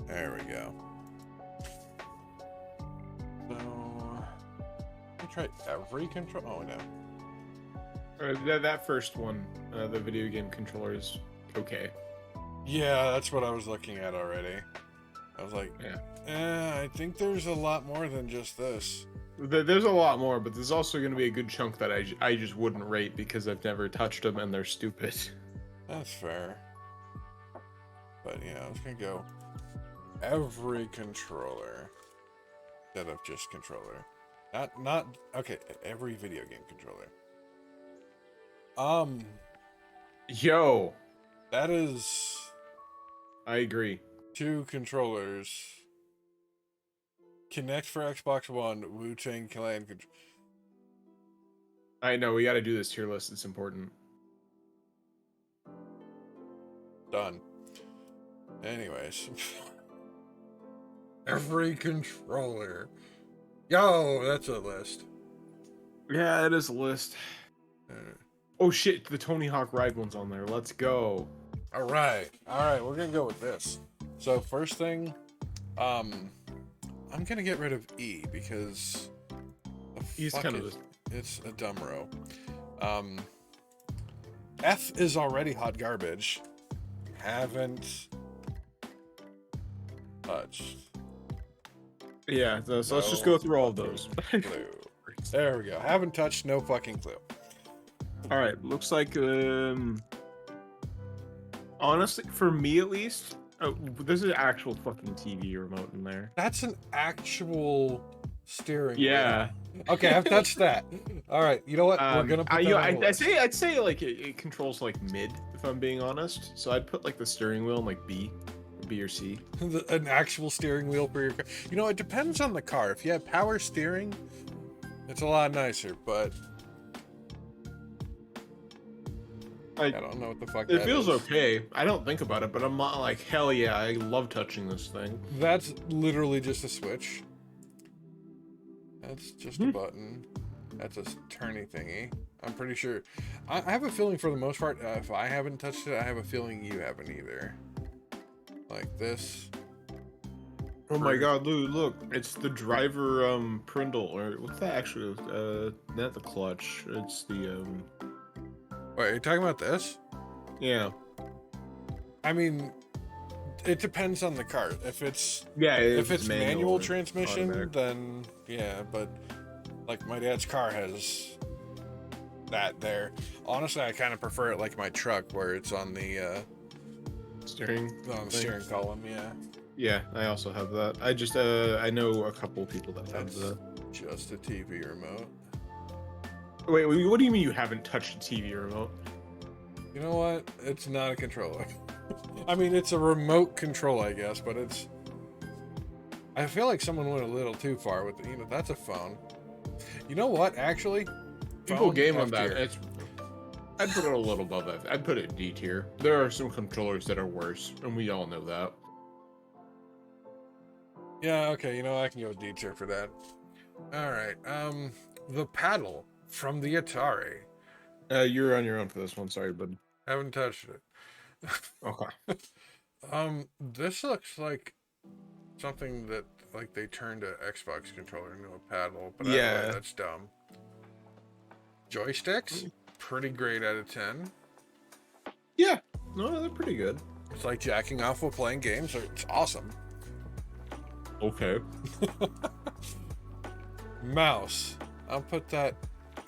There we go. So, let me try every control. Oh no. That first one, the video game controller is okay. Yeah, that's what I was looking at already. I was like, I think there's a lot more than just this. There's a lot more, but there's also going to be a good chunk that I just wouldn't rate because I've never touched them and they're stupid. That's fair. But yeah, I was gonna go every controller instead of just controller. Not okay, every video game controller. Yo, That is I agree. 2 controllers. Kinect for Xbox One, Wu-Tang Clan. I know we got to do this tier list. It's important. Done. Anyways. Every controller. Yo, that's a list. Yeah, it is a list. Oh shit, the Tony Hawk Ride one's on there. Let's go. All right, we're gonna go with this. So first thing, I'm gonna get rid of E because He's kind of it's a dumb row. F is already hot garbage. Haven't touched. Yeah, so let's just go through all of those. Clue. There we go. Haven't touched, no fucking clue. All right, looks like honestly, for me at least, there's an actual fucking TV remote in there. That's an actual steering Yeah. wheel. Okay, I've touched that. All right, you know what? We're gonna put that on the list. I'd say like it controls like mid, if I'm being honest. So I'd put like the steering wheel in like B or C. An actual steering wheel for your car. You know, it depends on the car. If you have power steering, it's a lot nicer, but I don't know what the fuck it feels okay. I don't think about it, but I'm not like, hell yeah, I love touching this thing. That's literally just a switch. That's just a button. That's a turny thingy. I'm pretty sure. I have a feeling for the most part, if I haven't touched it, I have a feeling you haven't either. Like this. Oh my god, look, it's the driver prindle, or what's that actually? Not the clutch, it's the Wait, are you talking about this? yeah. I mean, it depends on the car. If it's if it's manual transmission, automatic. then yeah, but like my dad's car has that there. Honestly, I kind of prefer it like my truck where it's on the steering column, yeah. Yeah, I also have that. I just I know a couple people that have That's the just a TV remote. Wait, what do you mean you haven't touched a TV remote? You know what? It's not a controller. I mean, it's a remote control, I guess, but it's... I feel like someone went a little too far with it. You know, that's a phone. You know what, actually? People game on F that. tier. I'd put it a little above F. I'd put it D tier. There are some controllers that are worse, and we all know that. Yeah, okay, you know, I can go D tier for that. Alright, the paddle from the Atari. You're on your own for this one, sorry, bud. Haven't touched it. Okay. This looks like something that, like, they turned a Xbox controller into a paddle, but Yeah. that's dumb. Joysticks? Pretty great out of 10. Yeah. No, they're pretty good. It's like jacking off while playing games. It's awesome. Okay. Mouse. I'll put that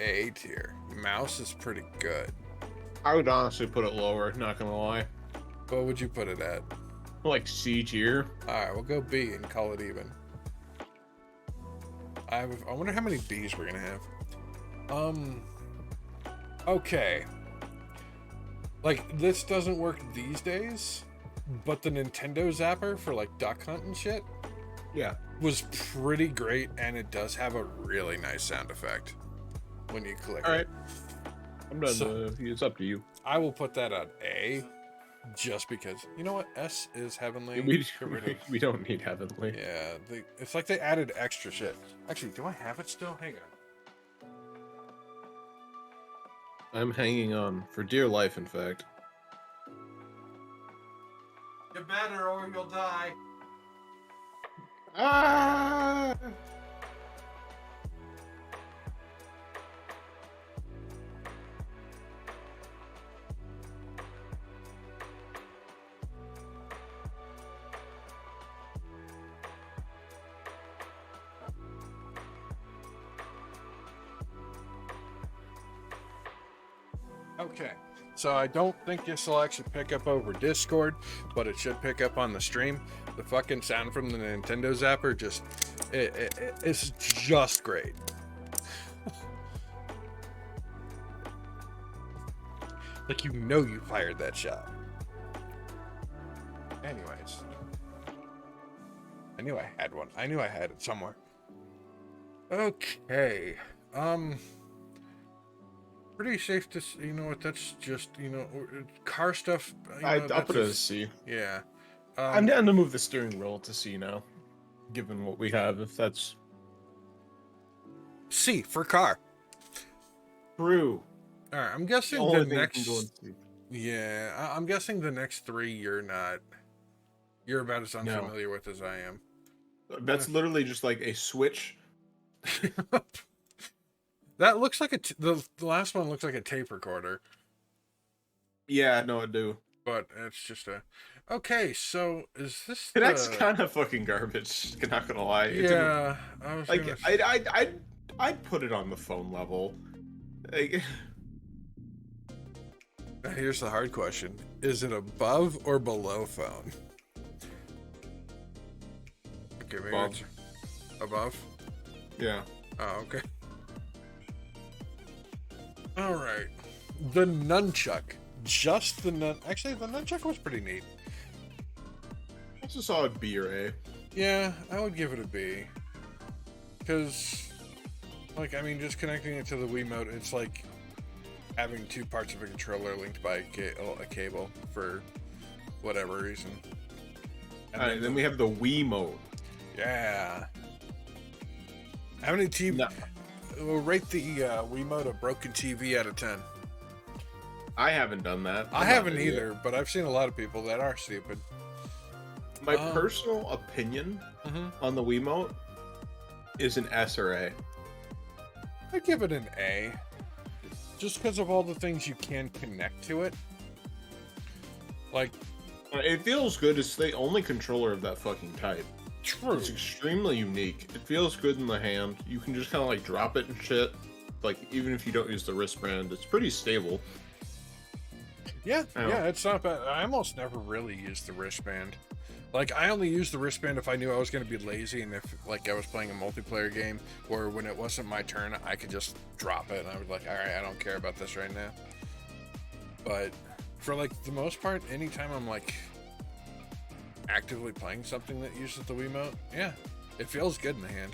A tier. Mouse is pretty good. I would honestly put it lower, not gonna lie. What would you put it at? Like C tier. Alright, we'll go B and call it even. I wonder how many B's we're gonna have. Okay. Like, this doesn't work these days, but the Nintendo Zapper for, like, Duck Hunt and shit Yeah. was pretty great, and it does have a really nice sound effect when you click Alright. it. I'm done. So- It's up to you. I will put that on A, just because. You know what? S is heavenly. We Get rid of- we don't need Heavenly. Yeah, it's like they added extra shit. Actually, do I have it still? Hang on. I'm hanging on for dear life, in fact. You better or you'll die. Ah! Okay, so I don't think this will actually pick up over Discord, but it should pick up on the stream. The fucking sound from the Nintendo Zapper just, it's just great. Like, you know you fired that shot. Anyways. I knew I had one. I knew I had it somewhere. Okay. Pretty safe to, you know what, that's just, you know, car stuff. You know, I'll put it as C. Yeah. I'm down to move the steering wheel to C now, given what we have, if that's... C for car. True. Alright, I'm guessing Only the thing that can next... go in C. Yeah, I'm guessing the next three you're not... You're about as unfamiliar with as I am. That's literally just like a switch. That looks like the last one looks like a tape recorder. Yeah, no, I do. But it's just a... Okay, so is this That's kind of fucking garbage. Not gonna lie. Yeah, I was like gonna... I'd put it on the phone level. Like... Here's the hard question: is it above or below phone? Okay, maybe it's above. Yeah. Oh, okay. All right. The nunchuck. Just the nun. Actually, the nunchuck was pretty neat. That's a solid B or A. Yeah, I would give it a B. Because, like, I mean, just connecting it to the Wiimote, it's like having two parts of a controller linked by a cable for whatever reason. And then we have the Wiimo. Yeah. How many TV? No. We'll rate the Wiimote a broken TV out of 10. I haven't done that. I haven't either, but I've seen a lot of people that are stupid. My personal opinion on the Wiimote is an S or A. I'd give it an A. Just because of all the things you can connect to it. Like... It feels good. It's the only controller of that fucking type. True. It's extremely unique. It feels good in the hand. You can just kind of like drop it and shit. Like, even if you don't use the wristband, it's pretty stable. Yeah, yeah, it's not bad. I almost never really used the wristband. Like, I only used the wristband if I knew I was going to be lazy and if, like, I was playing a multiplayer game, or when it wasn't my turn, I could just drop it and I was like, alright, I don't care about this right now. But for, like, the most part, anytime I'm, like, actively playing something that uses the Wiimote, yeah, it feels good in the hand.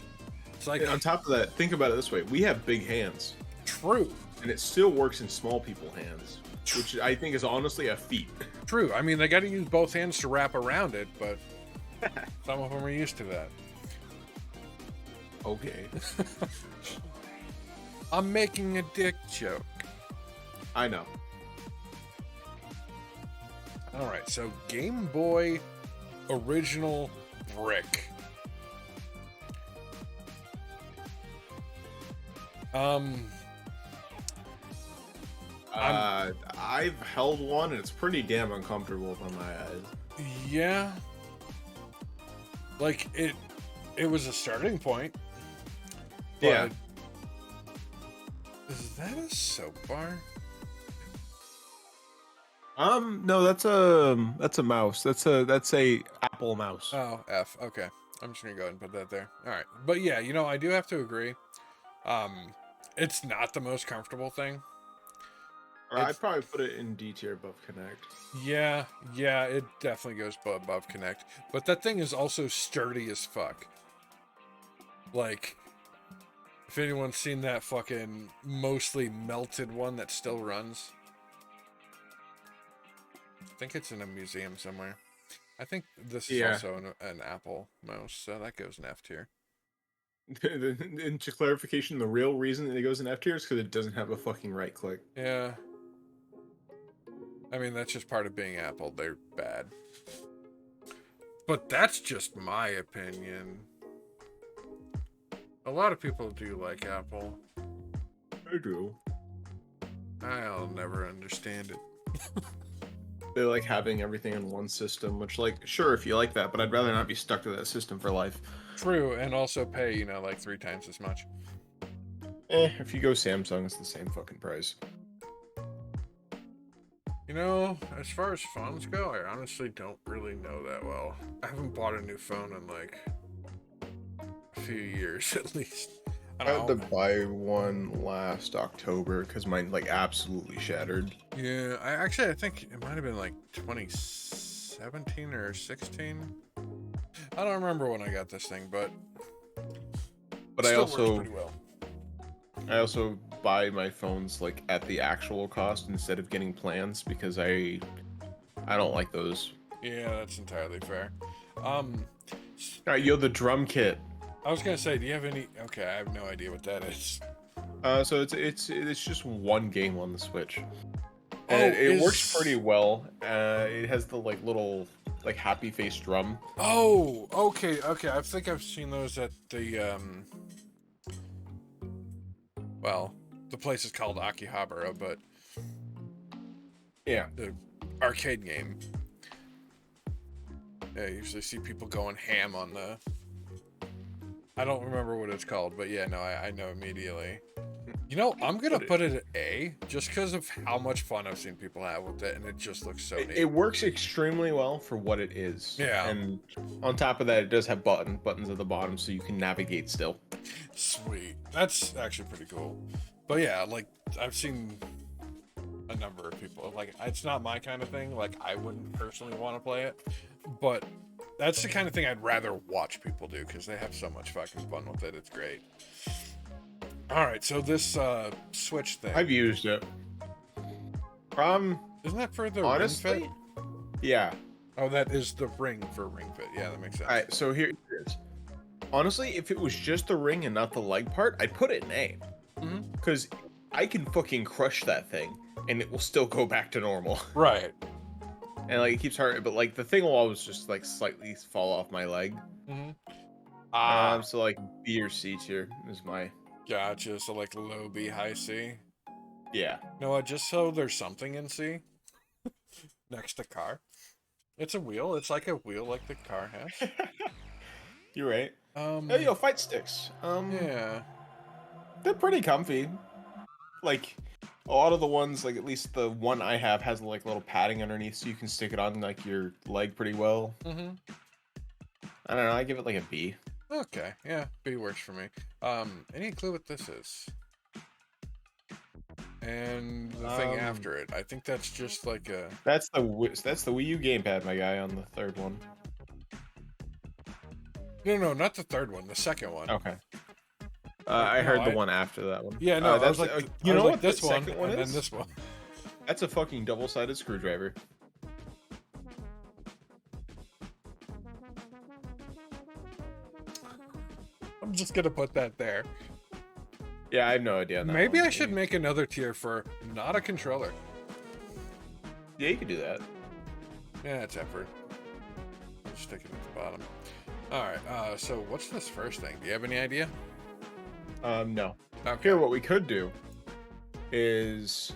It's like... And on top of that, think about it this way. We have big hands. True. And it still works in small people hands, which I think is honestly a feat. True. I mean, they got to use both hands to wrap around it, but some of them are used to that. Okay. I'm making a dick joke. I know. All right, so Game Boy original brick. I've held one and it's pretty damn uncomfortable for my eyes. Yeah. Like it was a starting point. Yeah. Is that a soap bar? No, that's a mouse. That's a Apple mouse. Oh, F. Okay. I'm just gonna go ahead and put that there. All right. But yeah, you know, I do have to agree. It's not the most comfortable thing. Or I'd probably put it in D tier above Connect. Yeah, it definitely goes above Connect. But that thing is also sturdy as fuck. Like, if anyone's seen that fucking mostly melted one that still runs. I think it's in a museum somewhere. I think this is also an Apple mouse, so that goes in F tier. And to clarification, the real reason that it goes in F tier is because it doesn't have a fucking right click. Yeah. I mean, that's just part of being Apple. They're bad. But that's just my opinion. A lot of people do like Apple. I do. I'll never understand it. They like having everything in one system, which, like, sure, if you like that, but I'd rather not be stuck to that system for life. True, and also pay, you know, like 3 times as much. If you go Samsung, it's the same fucking price. You know, as far as phones go, I honestly don't really know that well. I haven't bought a new phone in like a few years at least. I had to buy one last October because mine like absolutely shattered. Yeah, I think it might have been like 2017 or 16. I don't remember when I got this thing, but I still also works pretty well. I also buy my phones like at the actual cost instead of getting plans because I don't like those. Yeah, that's entirely fair. Yo, the drum kit. I was gonna say, do you have any? Okay, I have no idea what that is. So it's just one game on the Switch. And it works pretty well. It has the like little like happy face drum. Oh, okay. I think I've seen those at the well, the place is called Akihabara, but yeah, the arcade game. Yeah, I usually see people going ham on the. I don't remember what it's called, but yeah, no, I know immediately. You know, I'm gonna put it at A just because of how much fun I've seen people have with it, and it just looks so neat. It works extremely well for what it is. Yeah. And on top of that, it does have buttons at the bottom, so you can navigate still. Sweet. That's actually pretty cool. But yeah, like I've seen a number of people. Like it's not my kind of thing. Like I wouldn't personally want to play it, but that's the kind of thing I'd rather watch people do because they have so much fucking fun with it. It's great. All right, so this Switch thing. I've used it. Isn't that for the honestly, Ring Fit? Yeah. Oh, that is the ring for Ring Fit. Yeah, that makes sense. All right, so here it is. Honestly, if it was just the ring and not the leg part, I'd put it in A. Because I can fucking crush that thing, and it will still go back to normal. Right. And like it keeps hurting, but like the thing will always just like slightly fall off my leg. So like B or C tier is my. Gotcha. So like low B, high C. Yeah. You know what? Just so there's something in C next to car. It's a wheel. It's like a wheel like the car has. You're right. Hey, yo, fight sticks. Yeah. They're pretty comfy. Like a lot of the ones, like at least the one I have has like little padding underneath, so you can stick it on like your leg pretty well. I don't know. I give it like a B. Okay, yeah, B works for me. Any clue what this is? And the thing after it, I think that's just like a. That's the Wii U gamepad, my guy, on the third one. No, not the third one. The second one. Okay. I heard the one after that one. Yeah, no, that's like, you know what this the one, second one and is? then this one. That's a fucking double-sided screwdriver. I'm just gonna put that there. Yeah, I have no idea. Maybe I should make another tier for not a controller. Yeah, you could do that. Yeah, it's effort. Stick it at the bottom. Alright, so what's this first thing? Do you have any idea? No. Okay. Here, what we could do is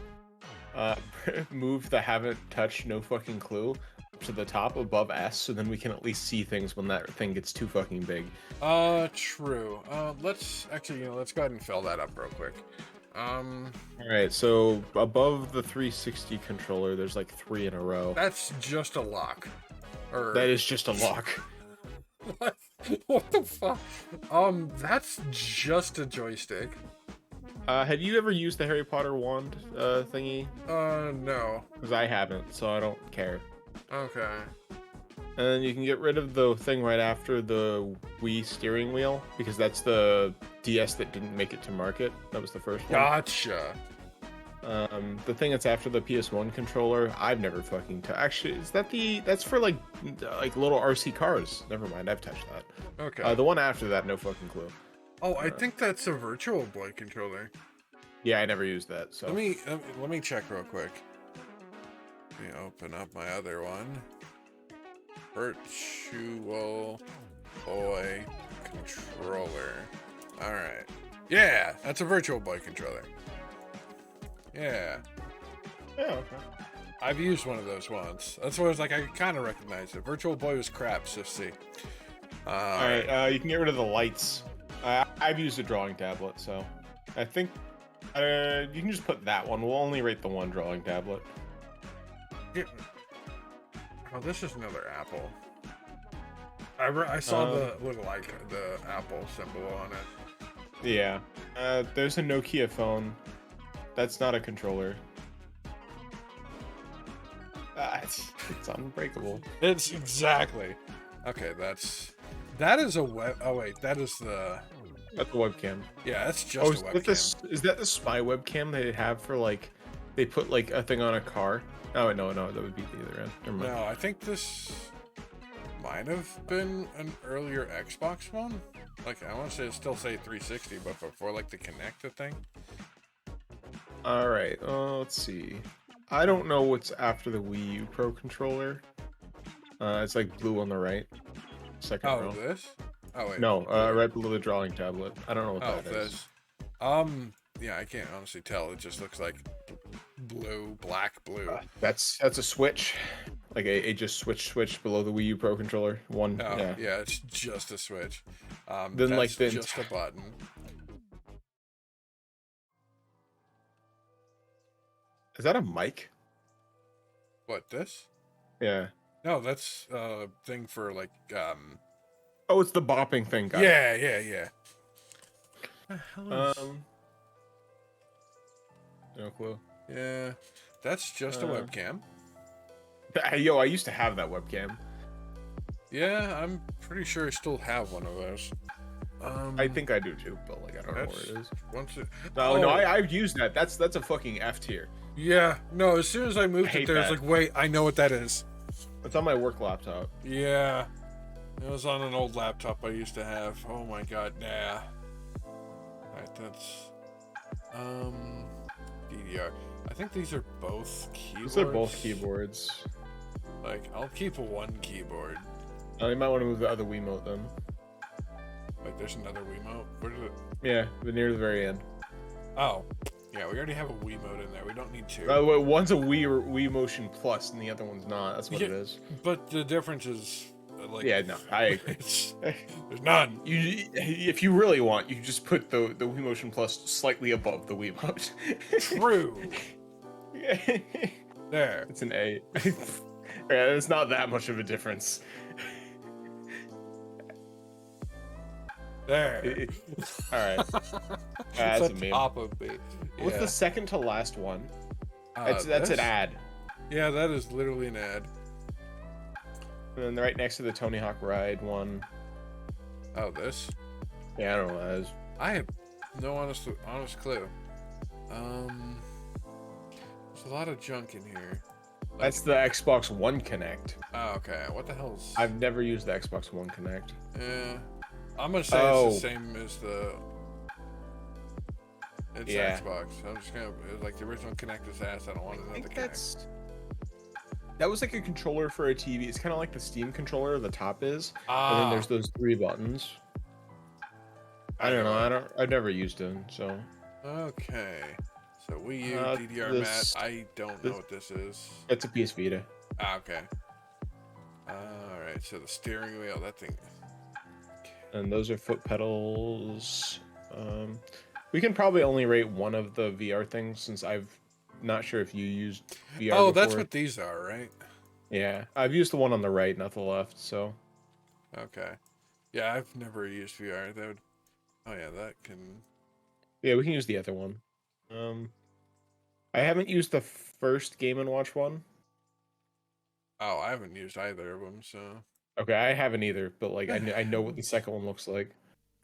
move the haven't touched, no fucking clue to the top above S, so then we can at least see things when that thing gets too fucking big. True. Let's actually, let's go ahead and fill that up real quick. Alright, so above the 360 controller, there's like 3 in a row. That's just a lock. Or... That is just a lock. What? What the fuck? That's just a joystick. Have you ever used the Harry Potter wand thingy? No. Because I haven't, so I don't care. Okay. And then you can get rid of the thing right after the Wii steering wheel, because that's the DS that didn't make it to market. That was the first one. Gotcha. The thing that's after the PS1 controller, I've never fucking actually, is that that's for like little RC cars. Never mind, I've touched that. Okay. The one after that, no fucking clue. Oh, I think that's a Virtual Boy controller. Yeah, I never used that. So let me check real quick. Let me open up my other one. Virtual Boy Controller. Alright. Yeah, that's a Virtual Boy controller. Yeah. Yeah, okay. I've used one of those once. That's why I was like, I kind of recognized it. Virtual Boy was crap, so see. Alright, you can get rid of the lights. I've used a drawing tablet, so I think you can just put that one. We'll only rate the one drawing tablet. Oh, this is another Apple. I saw the Apple symbol on it. Yeah. There's a Nokia phone. That's not a controller. It's unbreakable. It's exactly. Okay, that is a web. Oh wait, that is the. That's a webcam. Yeah, that's just a webcam. Is that the spy webcam they have for like? They put like a thing on a car. Oh no, that would be the other end. Never mind. No, I think this might have been an earlier Xbox one. Like I want to still say 360, but before like the Kinect thing. All right. Let's see. I don't know what's after the Wii U Pro Controller. It's like blue on the right. Second row. This? Oh wait. No, right below the drawing tablet. I don't know what that is. Yeah, I can't honestly tell. It just looks like black blue. That's a switch. Like a just switch below the Wii U Pro Controller. One. Oh, yeah, it's just a switch. Then that's like the just a button. Is that a mic? What, this? Yeah. No, that's a thing for like Oh, it's the bopping thing. Got yeah. it. No clue. Yeah, that's just a webcam. Yo, I used to have that webcam. Yeah, I'm pretty sure I still have one of those. I think I do too, but like I don't know where it is. No, I've used that. That's a fucking F tier. Yeah, no. As soon as I moved it there, it's like, wait, I know what that is. It's on my work laptop. Yeah, it was on an old laptop I used to have. Oh my god, yeah. Alright, that's DDR. I think these are both keyboards. These are both keyboards. Like, I'll keep one keyboard. You might want to move the other Wiimote then. Like, there's another Wiimote? Where did it? Yeah, near the very end. Oh. Yeah, we already have a Wiimote in there. We don't need two. By the way, one's a Wii Motion Plus and the other one's not. That's what it is. But the difference is, like... Yeah, no, I agree. There's none. If you really want, you just put the Wii Motion Plus slightly above the Wiimote. True. There. It's an A. Yeah, it's not that much of a difference. There. All right. That's a meme. Top of me. Yeah. What's the second to last one? That's an ad. Yeah, that is literally an ad. And then right next to the Tony Hawk Ride one. Oh, this? Yeah, I don't know what that is. I have no honest clue. There's a lot of junk in here. Like, that's the Xbox One Connect. Oh, okay. What the hell's... I've never used the Xbox One Connect. Yeah. I'm gonna say it's the same as the... It's Xbox. I'm just gonna... Like, the original Connect is ass. I don't want another Connect. That was like a controller for a TV. It's kind of like the Steam controller. The top is, and then there's those 3 buttons. I don't know. I've never used them, so. Okay. So Wii U DDR mat. I don't know what this is. It's a PS Vita. Ah, okay. All right. So the steering wheel, that thing. And those are foot pedals. We can probably only rate one of the VR things since I've not sure if you used VR. Oh, that's what these are, right? Yeah, I've used the one on the right, not the left. So. Okay. Yeah, I've never used VR. That would. Oh yeah, that can. Yeah, we can use the other one. I haven't used the first Game & Watch one. Oh, I haven't used either of them, so. Okay, I haven't either, but like I know what the second one looks like.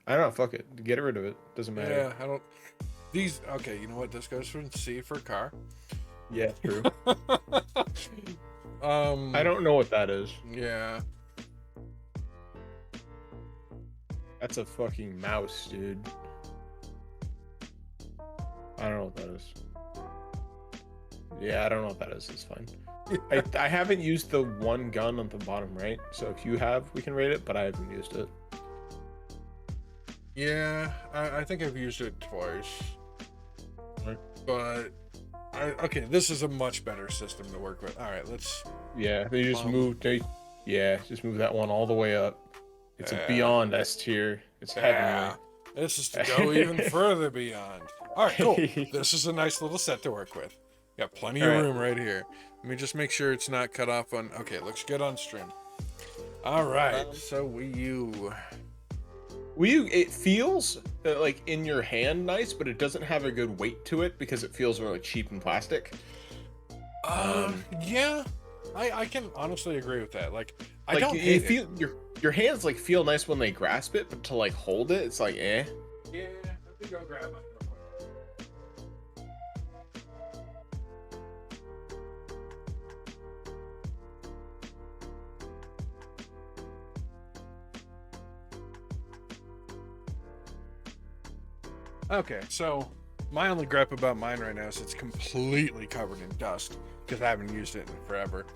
I don't know. Fuck it, get rid of it. Doesn't matter. Yeah, I don't. These. Okay, you know what? This goes from C for car. Yeah, true. I don't know what that is. Yeah. That's a fucking mouse, dude. I don't know what that is. Yeah, I don't know what that is. It's fine. I haven't used the one gun on the bottom right, so if you have, we can rate it, but I haven't used it. Yeah, I think I've used it twice. Right. But, okay, this is a much better system to work with. All right, let's... Yeah, they just just move that one all the way up. It's a beyond S tier. It's heavenly. This is to go even further beyond. All right, cool. This is a nice little set to work with. Got plenty of room right here. Let me just make sure it's not cut off on... Okay, it looks good on stream. All right, so Wii U. Wii U, it feels like in your hand nice, but it doesn't have a good weight to it because it feels really cheap and plastic. Yeah, I can honestly agree with that. Like I like, don't hate feel it. Your hands like feel nice when they grasp it, but to like hold it, it's like eh. Yeah, I think I'll grab mine real quick. Okay, so my only gripe about mine right now is it's completely covered in dust because I haven't used it in forever.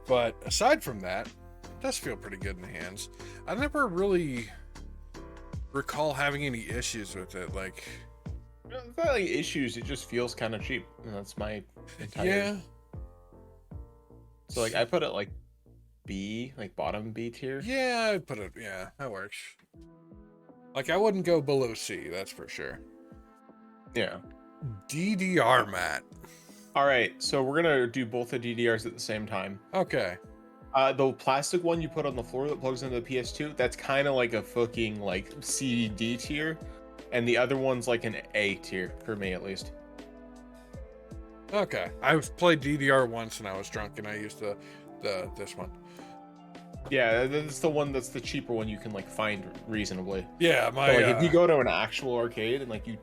But aside from that, it does feel pretty good in the hands. I never really recall having any issues with it. Like, it's not like issues. It just feels kind of cheap, and that's my entire. Yeah. So like I put it like B, like bottom B tier. Yeah, I'd put it. Yeah, that works. Like I wouldn't go below C, that's for sure. Yeah. DDR mat. All right, so we're gonna do both the DDRs at the same time. Okay. The plastic one you put on the floor that plugs into the PS2, that's kind of like a fucking like C D tier, and the other one's like an A tier for me at least. Okay. I've played DDR once and I was drunk and I used this one. Yeah, that's the one that's the cheaper one you can like find reasonably. Yeah, But, like if you go to an actual arcade and like you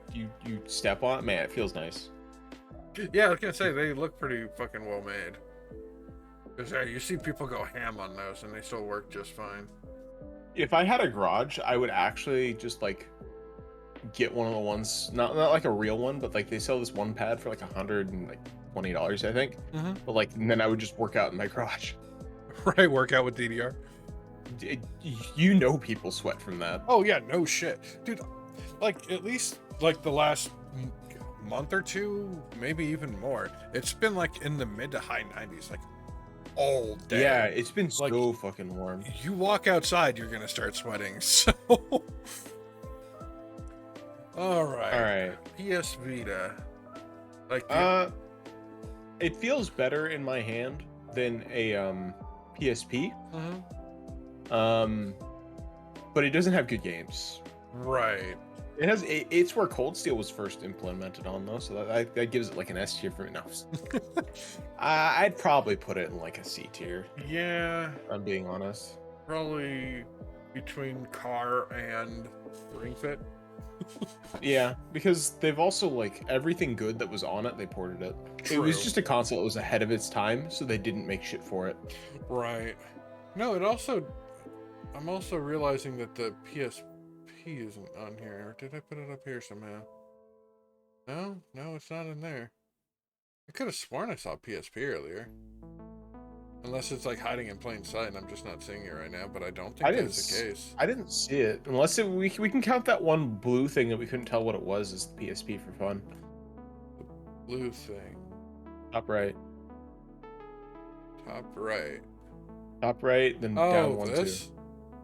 step on it, man, it feels nice. Yeah, I was gonna say they look pretty fucking well made. Cause you see people go ham on those and they still work just fine. If I had a garage, I would actually just like get one of the ones, not like a real one, but like they sell this one pad for like $120, I think. Mm-hmm. But like, and then I would just work out in my garage. Right, work out with DDR. You know, people sweat from that. Oh yeah, no shit, dude. Like at least like the last month or two, maybe even more. It's been like in the mid to high 90s, like all day. Yeah, it's been like, so fucking warm. You walk outside, you're gonna start sweating. So, all right. PS Vita. Like, it feels better in my hand than a PSP. Mm-hmm. But it doesn't have good games. Right. It has. It's where Cold Steel was first implemented on, though, so that gives it like an S tier for me. No, I'd probably put it in like a C tier. Yeah. If I'm being honest. Probably between car and Ring Fit. Yeah, because they've also like everything good that was on it, they ported it. True. It was just a console that was ahead of its time, so they didn't make shit for it. Right. No, it also. I'm also realizing that the PSP isn't on here. Or did I put it up here somehow? No, it's not in there. I could have sworn I saw PSP earlier. Unless it's like hiding in plain sight and I'm just not seeing it right now, but I don't think that's the case. I didn't see it. Unless we can count that one blue thing that we couldn't tell what it was as the PSP for fun. The blue thing. Top right. Top right. Top right, then down one, this? two.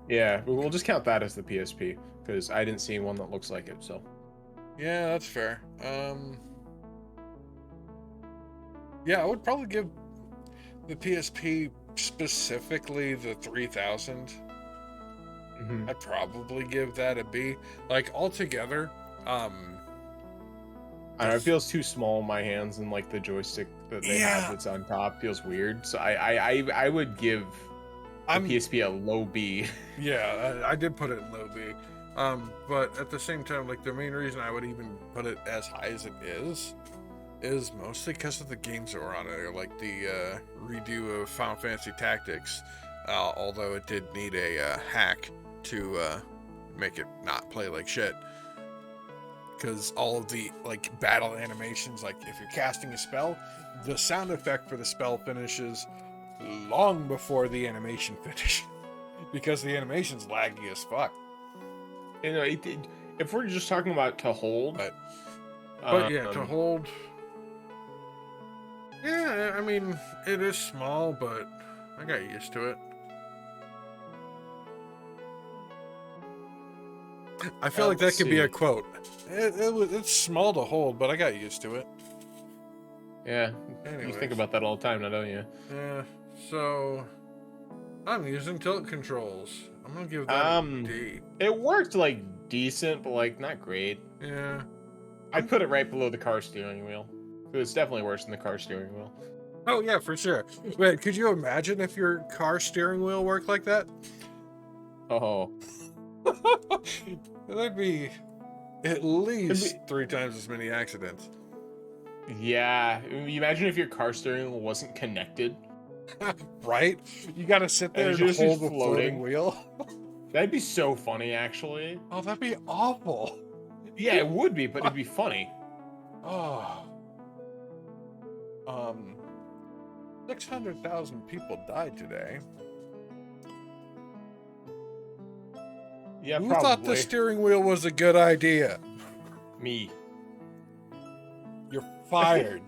Yeah, we'll just count that as the PSP, because I didn't see one that looks like it, so. Yeah, that's fair. Yeah, I would probably give the PSP specifically the 3000. Mm-hmm. I'd probably give that a B. Like altogether, I don't know, it feels too small in my hands, and like the joystick that they have that's on top feels weird. So I would give the PSP a low B. Yeah, I did put it in low B. But at the same time, like the main reason I would even put it as high as it is mostly because of the games that were on it, like the redo of Final Fantasy Tactics. Although it did need a hack to make it not play like shit. because all of the like battle animations, like if you're casting a spell, the sound effect for the spell finishes long before the animation finish because the animation's laggy as fuck. You know, if we're just talking about to hold, but yeah, to hold. Yeah, I mean, it is small, but I got used to it. I feel like that could be a quote. It's small to hold, but I got used to it. Yeah, Anyways. You think about that all the time now, don't you? Yeah, so I'm using tilt controls. I'm gonna give that a D. It worked like decent, but like not great. Yeah. I'd put it right below the car steering wheel. It's definitely worse than the car steering wheel. Oh yeah, for sure. Wait, could you imagine if your car steering wheel worked like that? Oh. That'd be at least 3 times as many accidents. Yeah. Imagine if your car steering wheel wasn't connected. Right? You gotta sit there and hold the floating wheel. That'd be so funny, actually. Oh, that'd be awful. Yeah, it would be, but it'd be funny. Oh. 600,000 people died today. Yeah, Who probably. thought the steering wheel was a good idea? Me. You're fired.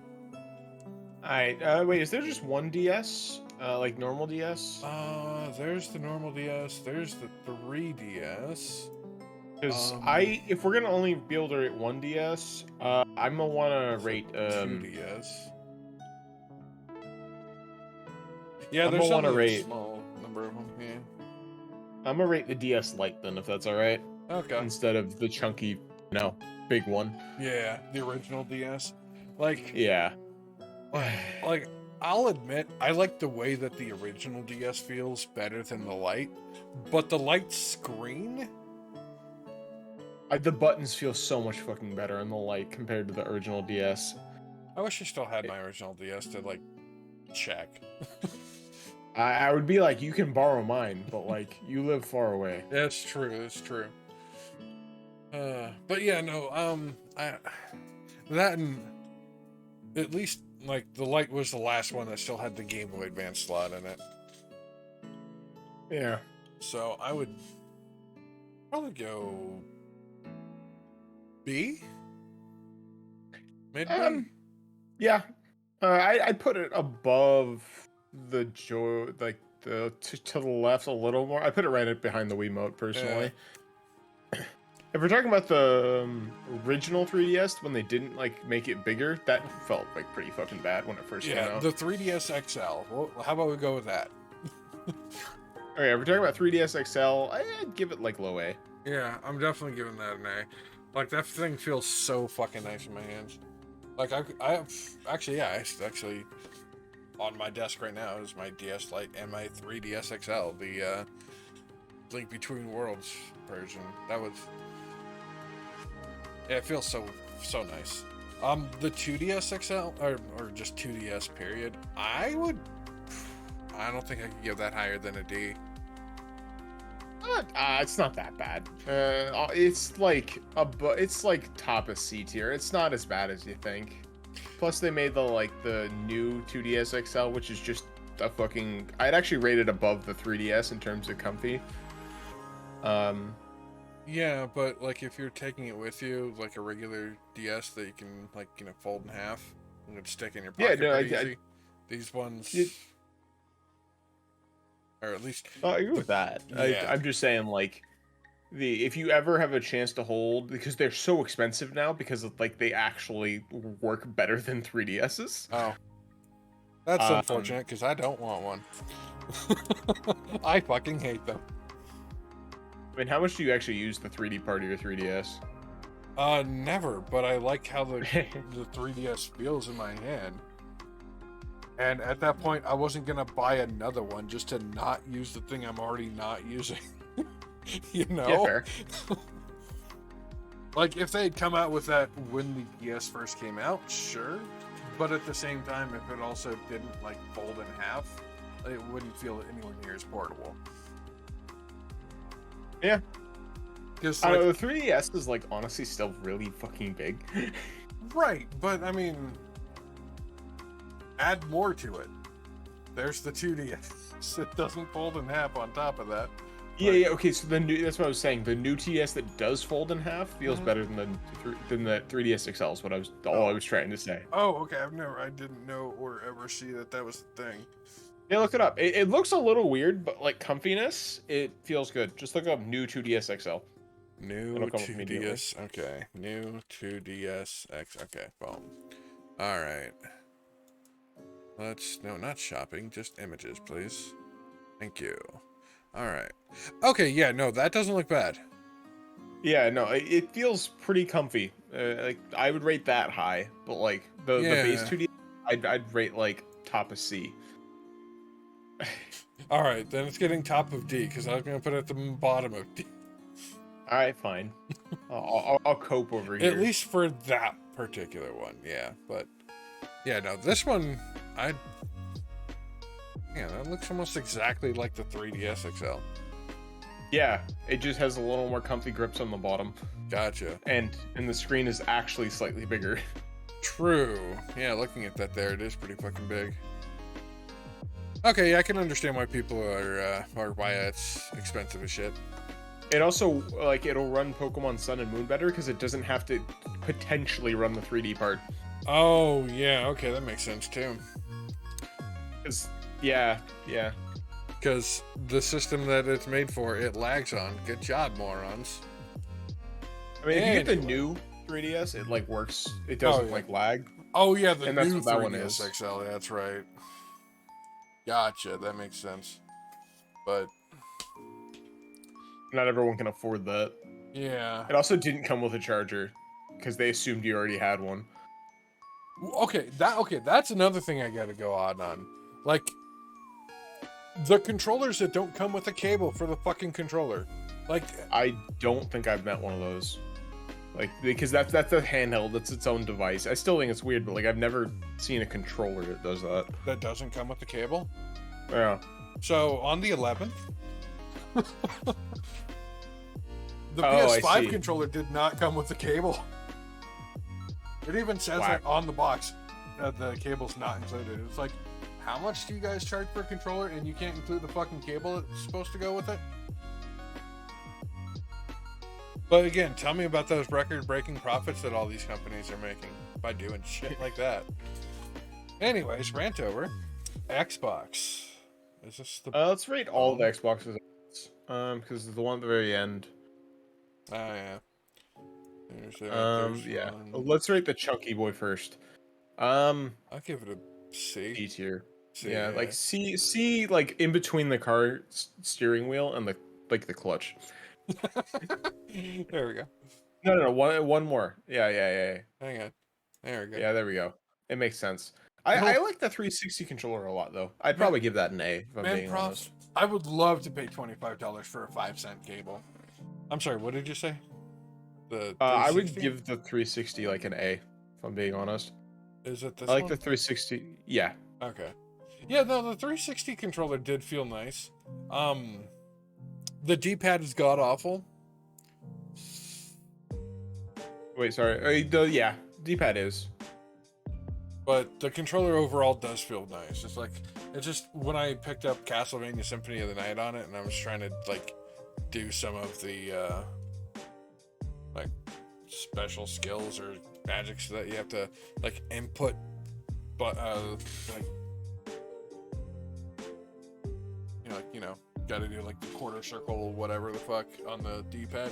Alright, wait, is there just one DS? Like normal DS? There's the normal DS. There's the 3DS. Because if we're gonna only be able to rate one DS, I'm gonna wanna rate 2DS. Yeah, I'm there's gonna only rate a small number of them. Yeah. I'm gonna rate the DS Lite then, if that's all right. Okay. Instead of the chunky, big one. Yeah, the original DS. Like, yeah. like I'll admit I like the way that the original DS feels better than the Lite, but the Lite screen. The buttons feel so much fucking better on the Lite compared to the original DS. I wish I still had my original DS to like check. I would be like, you can borrow mine, but like, you live far away. That's true. That's true. But yeah, no. That and at least like the Lite was the last one that still had the Game Boy Advance slot in it. Yeah. So I would probably go B. Maybe. Yeah. I'd put it above the like the to the left a little more. I put it right behind the Wiimote personally. Yeah. If we're talking about the original 3DS when they didn't like make it bigger, that felt like pretty fucking bad when it first came out. The 3DS XL. Well, how about we go with that? Okay, if we're talking about 3DS XL, I'd give it like low A. Yeah, I'm definitely giving that an A. Like that thing feels so fucking nice in my hands. Like I actually on my desk right now is my DS Lite and my 3DS XL, the Link Between Worlds version. That was, yeah, it feels so nice. The 2DS XL or just 2DS period. I don't think I could give that higher than a D. It's not that bad. It's like top of C tier. It's not as bad as you think. Plus, they made the new 2DS XL, which is just a fucking. I'd actually rate it above the 3DS in terms of comfy. Yeah, but like if you're taking it with you, like a regular DS that you can fold in half and it'd stick in your pocket pretty easy. These ones. Or at least I agree with that. Yeah. I'm just saying, if you ever have a chance to hold, because they're so expensive now, because they actually work better than 3DSs. Oh, that's unfortunate because I don't want one. I fucking hate them. I mean, how much do you actually use the 3D part of your 3DS? Never. But I like how the 3DS feels in my hand. And at that point, I wasn't gonna buy another one just to not use the thing I'm already not using. You know? Yeah, fair. Like, if they had come out with that when the DS first came out, sure. But at the same time, if it also didn't, fold in half, it wouldn't feel anywhere near as portable. Yeah. Because I like, don't know, the 3DS is like honestly still really fucking big. right, but I mean, add more to it. There's the 2DS. It doesn't fold in half on top of that. Yeah, yeah, okay, so that's what I was saying. The new TS that does fold in half feels better than the 3DS XL is what I was trying to say. Oh, okay. I didn't know or ever see that was the thing. Yeah, look it up. It looks a little weird, but like comfiness, it feels good. Just look up new 2DS XL. New 2DS. Okay. New 2DS X. Okay. Boom. All right. No, not shopping. Just images, please. Thank you. All right. Okay. Yeah. No, that doesn't look bad. Yeah, no, it feels pretty comfy. Like I would rate that high, but like the base 2D, I'd rate like top of C. All right, then it's getting top of D because I was gonna put it at the bottom of D. All right, fine. I'll cope over here. At least for that particular one, yeah. But yeah, no, this one, yeah, that looks almost exactly like the 3DS XL. Yeah, it just has a little more comfy grips on the bottom. Gotcha. And the screen is actually slightly bigger. True. Yeah, looking at that there, it is pretty fucking big. Okay, yeah, I can understand why people are why it's expensive as shit. It also, like, it'll run Pokemon Sun and Moon better because it doesn't have to potentially run the 3D part. Oh, yeah, okay, that makes sense too. Yeah. Because the system that it's made for, it lags on. Good job, morons. I mean, if you get the new 3DS, it, like, works. It doesn't, like, lag. Oh, yeah, the and that's new what that one 3DS is. XL, that's right. Gotcha, that makes sense. But not everyone can afford that. Yeah. It also didn't come with a charger because they assumed you already had one. Okay, that's another thing I gotta go on. Like, the controllers that don't come with a cable for the fucking controller. Like, I don't think I've met one of those. Like, because that's a handheld, that's its own device. I still think it's weird, but like I've never seen a controller that does that. That doesn't come with the cable? Yeah. So on the 11th, the I PS5 see. controller did not come with the cable. It even says Whack. like on the box that the cable's not included. It's like, how much do you guys charge for a controller and you can't include the fucking cable that's supposed to go with it? But again, tell me about those record-breaking profits that all these companies are making by doing shit like that. Anyways, rant over. Xbox. Is this the... Let's rate all the Xboxes. Because the one at the very end. Oh, yeah. There's yeah. one. Let's rate the chunky boy first. I'll give it a C. C tier. C, Yeah, like C, like in between the car steering wheel and the clutch. There we go. No, one more. Yeah. Hang on. There we go. Yeah, there we go. It makes sense. I like the 360 controller a lot, though. I'd probably give that an A, if I'm being honest. I would love to pay $25 for a 5-cent cable. I'm sorry, what did you say? The I would give the 360 like an A, if I'm being honest. Is it this I like one? the 360. Yeah. Okay. Yeah, no, the 360 controller did feel nice. The D-pad is god-awful. Wait, sorry. Yeah, D-pad is. But the controller overall does feel nice. It's just when I picked up Castlevania Symphony of the Night on it, and I was trying to like do some of the like special skills or magics that you have to like input, but like got to do like the quarter circle, whatever the fuck on the D-pad.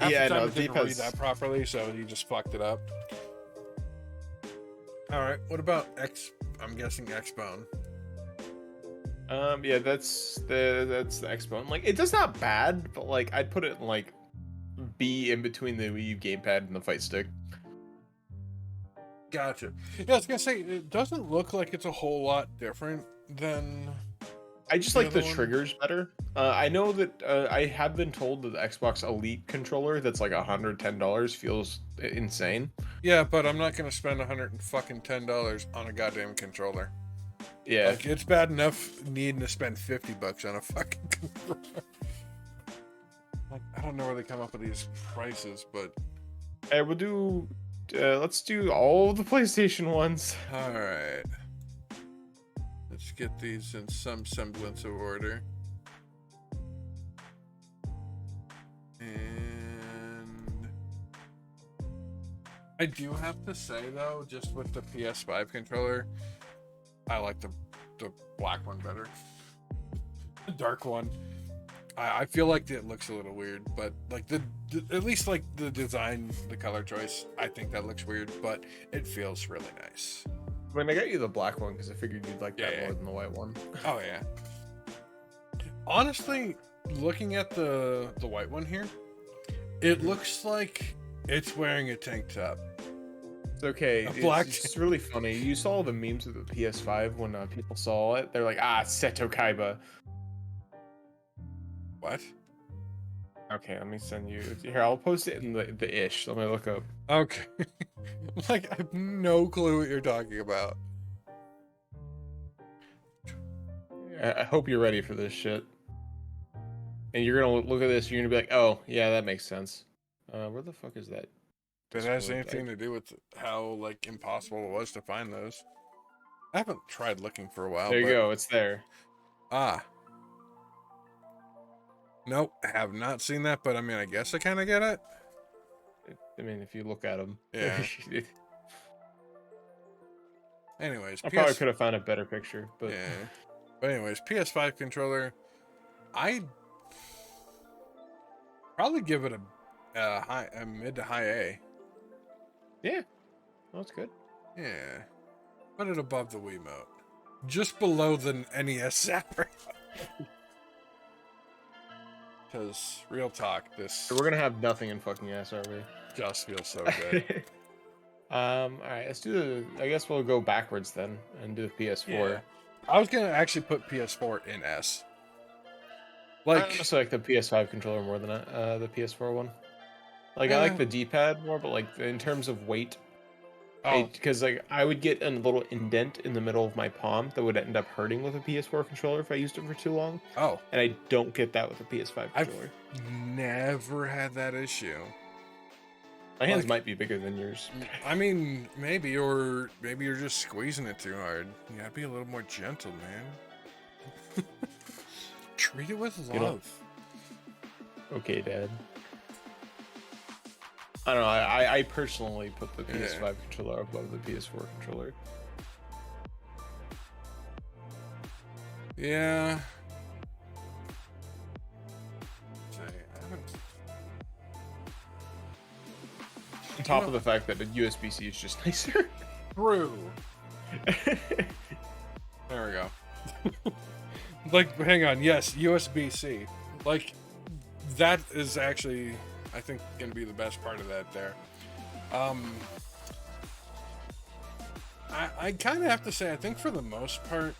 Half the time it didn't read that properly, so you just fucked it up. All right, what about I'm guessing Xbone. Yeah, that's the Xbone. Like, it does not bad, but like I'd put it in like B in between the Wii U gamepad and the fight stick. Gotcha. Yeah, I was gonna say it doesn't look like it's a whole lot different than. I just like the triggers better. I know that I have been told that the Xbox Elite controller that's like $110 feels insane. Yeah, but I'm not gonna spend $110 on a goddamn controller. Yeah, like it's bad enough needing to spend $50 on a fucking controller. I don't know where they come up with these prices, but Hey, we'll do. Let's do all the PlayStation ones. all right. Let's get these in some semblance of order. And I do have to say though, just with the PS5 controller, I like the black one better. The dark one. I feel like it looks a little weird, but like at least like the design, the color choice, I think that looks weird, but it feels really nice. I mean, I got you the black one because I figured you'd like that more than the white one. Oh yeah. Honestly, looking at the white one here, it looks like it's wearing a tank top. It's okay. Black. It's really funny. You saw the memes of the PS5 when people saw it. They're like, Seto Kaiba. What? Okay, let me send you. Here, I'll post it in the ish. Let me look up. Okay. Like, I have no clue what you're talking about. I hope you're ready for this shit. And you're gonna look at this, you're gonna be like, oh, yeah, that makes sense. Where the fuck is that? If it has anything to do with how, like, impossible it was to find those. I haven't tried looking for a while. There you go, it's there. Ah. Nope, have not seen that, but I mean, I guess I kind of get it. I mean, if you look at them. Yeah. Anyways, I probably could have found a better picture, but yeah. But anyways, PS5 controller, I'd probably give it a mid to high A. Yeah, that's good. Yeah, put it above the Wiimote, just below the NES Zapper. Because real talk, this we're gonna have nothing in fucking SRV. Just feels so good. All right, let's do the. I guess we'll go backwards then and do the PS4. Yeah. I was gonna actually put PS4 in S. Like, I also like the PS5 controller more than the PS4 one. Like I like the D-pad more, but like in terms of weight, because like I would get a little indent in the middle of my palm that would end up hurting with a PS4 controller if I used it for too long. Oh, and I don't get that with a PS5 controller. I've never had that issue. My hands might be bigger than yours. I mean, maybe you're just squeezing it too hard. You gotta be a little more gentle, man. Treat it with love. Okay, Dad. I don't know. I personally put the PS5 controller above the PS4 controller. Yeah. On top of the fact that the USB-C is just nicer. True. There we go. Like, hang on. Yes, USB-C. Like, that is actually, I think, going to be the best part of that there. I kind of have to say, I think for the most part,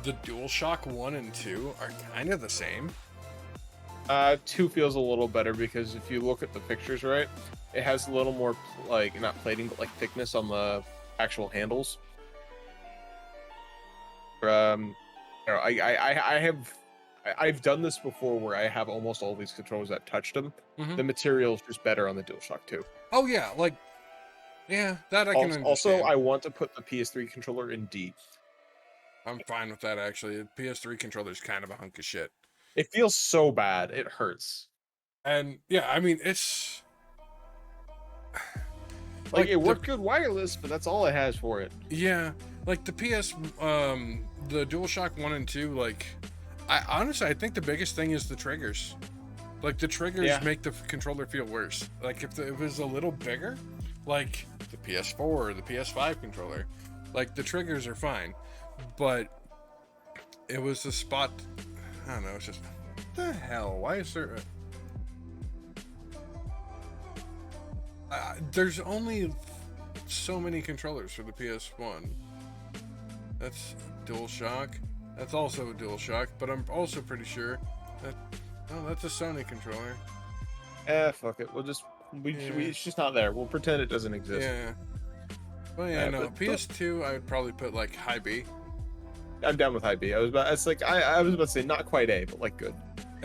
the DualShock 1 and 2 are kind of the same. 2 feels a little better because if you look at the pictures, right, it has a little more, like, not plating, but like thickness on the actual handles. I've done this before where I have almost all these controllers that touched them. Mm-hmm. The material is just better on the DualShock 2. Oh yeah, like, yeah, that I can understand. Also, I want to put the PS3 controller in D. I'm fine with that, actually. The PS3 controller is kind of a hunk of shit. It feels so bad. It hurts. And, yeah, I mean, it's... Like, it worked good wireless, but that's all it has for it. Yeah, like the the DualShock 1 and 2, like, I think the biggest thing is the triggers. Like, the triggers make the controller feel worse. Like, if it was a little bigger, like the PS4 or the PS5 controller, like, the triggers are fine. But it was the spot, I don't know, it's just, what the hell? Why is there there's only so many controllers for the PS1. That's DualShock. That's also a DualShock, but I'm also pretty sure that that's a Sony controller. Fuck it. We'll just it's just not there. We'll pretend it doesn't exist. Yeah. Well, yeah, no. PS2, I would probably put like high B. I'm down with high B. I was about to say not quite A, but like good.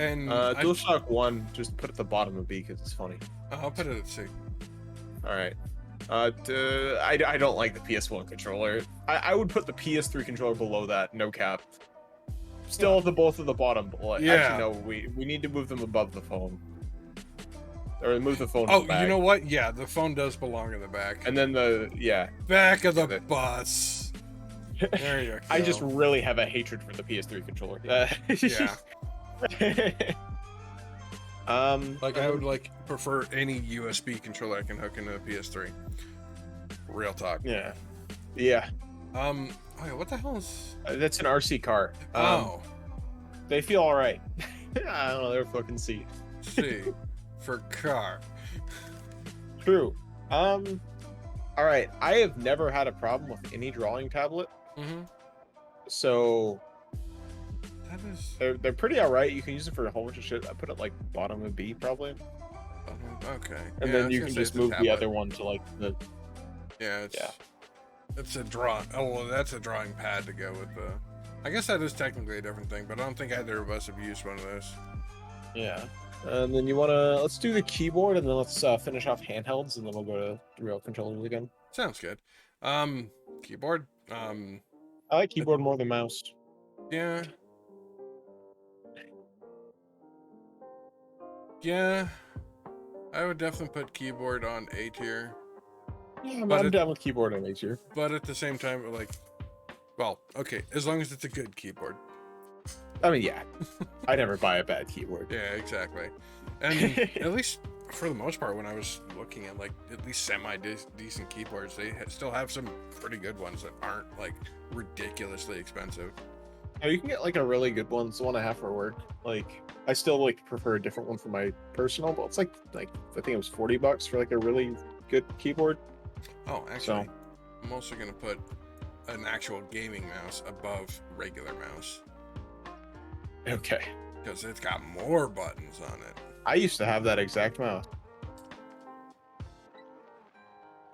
And DualShock 1, just put at the bottom of B because it's funny. I'll put it at C. All right. I don't like the PS1 controller. I would put the PS3 controller below that, no cap. Still the both at the bottom. Well, Yeah. Actually, no, we need to move them above the phone. Or move the phone Oh, to the back. you know what? Yeah, the phone does belong in the back. And then back of the bus. There you go. I just really have a hatred for the PS3 controller. Yeah. Like I would prefer any USB controller I can hook into a PS3. Real talk. Yeah. Yeah. Okay, what the hell is? That's an RC car. They feel all right. I don't know. They're fucking C. C for car. True. All right. I have never had a problem with any drawing tablet. Mm-hmm. So that is. They're pretty all right. You can use it for a whole bunch of shit. I put it like bottom of B probably. Okay. And then you can just move the other one to like the. Yeah. It's a draw. Oh, well, that's a drawing pad to go with the. I guess that is technically a different thing, but I don't think either of us have used one of those. Yeah. And then let's do the keyboard, and then let's finish off handhelds, and then we'll go to real controllers again. Sounds good. Keyboard. I like keyboard more than mouse. Yeah. Yeah. I would definitely put keyboard on A tier. Yeah, I'm down with keyboard on A tier. But at the same time, well, okay, as long as it's a good keyboard. I mean, yeah. I never buy a bad keyboard. Yeah, exactly. And at least for the most part, when I was looking at at least semi-decent keyboards, they still have some pretty good ones that aren't ridiculously expensive. Oh, you can get a really good one. It's the one I have for work. I still prefer a different one for my personal, but it's I think it was $40 for a really good keyboard. Oh, actually, I'm also gonna put an actual gaming mouse above regular mouse. Okay. Because it's got more buttons on it. I used to have that exact mouse.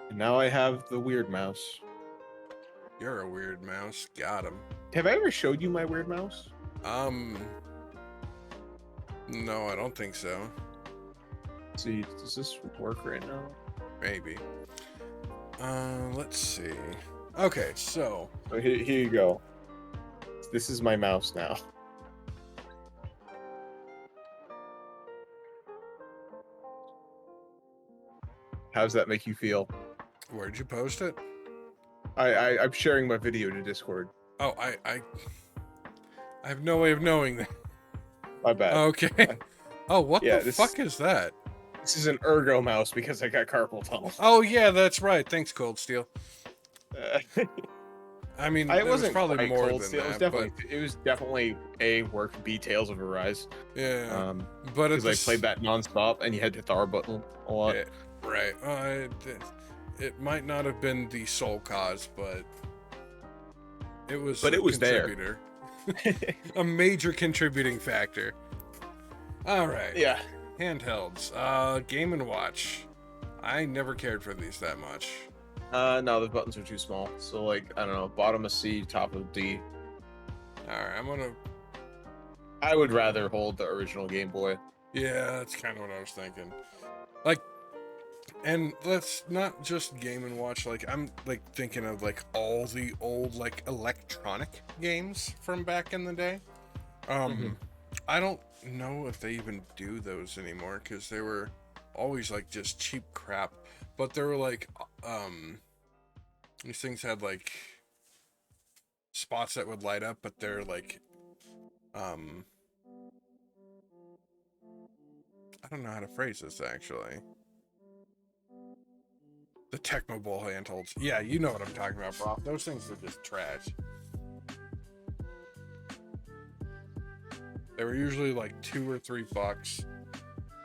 And now I have the weird mouse. You're a weird mouse. Got him. Have I ever showed you my weird mouse? No, I don't think so. See, does this work right now? Maybe. Let's see. Okay, so here you go. This is my mouse now. How does that make you feel? Where'd you post it? I'm sharing my video to Discord. Oh, I have no way of knowing that. My bad. Okay. Oh, what the fuck is that? This is an ergo mouse because I got carpal tunnel. Oh yeah, that's right. Thanks, Cold Steel. I mean, it was probably more than that. It was definitely A, work, B, Tales of Arise. Yeah. But because I played that nonstop and you had to hit the R button a lot. Yeah, right. It might not have been the sole cause, but it was. But it was there. A major contributing factor. All right. Yeah. Handhelds. Game & Watch. I never cared for these that much. No, the buttons are too small. So I don't know, bottom of C, top of D. Alright, I would rather hold the original Game Boy. Yeah, that's kind of what I was thinking. And let's not just Game & Watch, I'm thinking of all the old electronic games from back in the day. I don't know if they even do those anymore because they were always just cheap crap. But they were these things had spots that would light up, but they're I don't know how to phrase this actually. The Tecmo Bowl handholds. Yeah, you know what I'm talking about, bro. Those things are just trash. They were usually $2 or $3,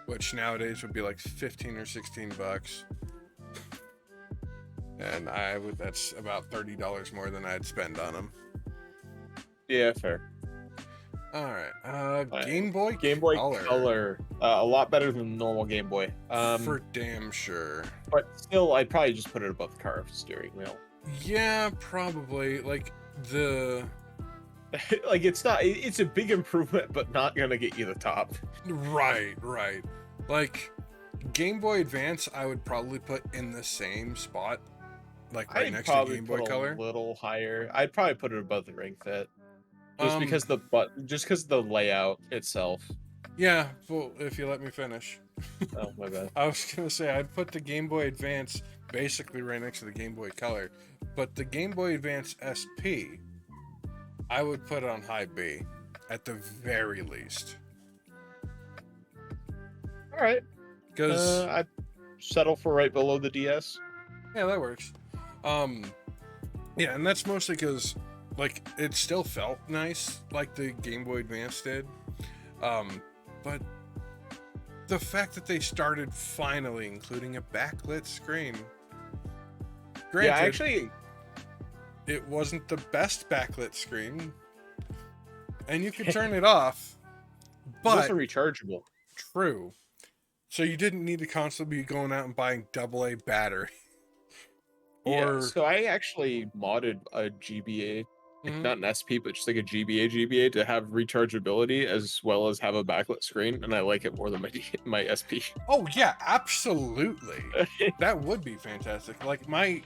which nowadays would be 15 or 16 bucks. And that's about $30 more than I'd spend on them. Yeah, fair. All right. Game Boy Color. A lot better than the normal Game Boy. For damn sure. But still, I'd probably just put it above the car steering wheel. Yeah, probably. like it's not. It's a big improvement, but not gonna get you the top. Right, right. Like Game Boy Advance, I would probably put in the same spot, like right I'd next to probably Game put Boy a Color. little higher. I'd probably put it above the Ring Fit, Um, just because the layout itself. yeah. Well, if you let me finish, Oh my bad. I was gonna say I'd put the Game Boy Advance basically right next to the Game Boy Color, but the Game Boy Advance SP, I would put on high B, at the very least. All right. Because I'd settle for right below the DS. yeah, that works. Um, yeah, and that's mostly because like it still felt nice, like the Game Boy Advance did. But the fact that they started finally including a backlit screen. Granted, Yeah, actually, it wasn't the best backlit screen, and you could turn it off. it's But also rechargeable. true, so you didn't need to constantly be going out and buying AA battery. Yeah, Or so I actually modded a GBA, like Mhm. not an SP, but just like a GBA to have rechargeability as well as have a backlit screen, and I like it more than my my SP. Oh yeah, absolutely. That would be fantastic. Like my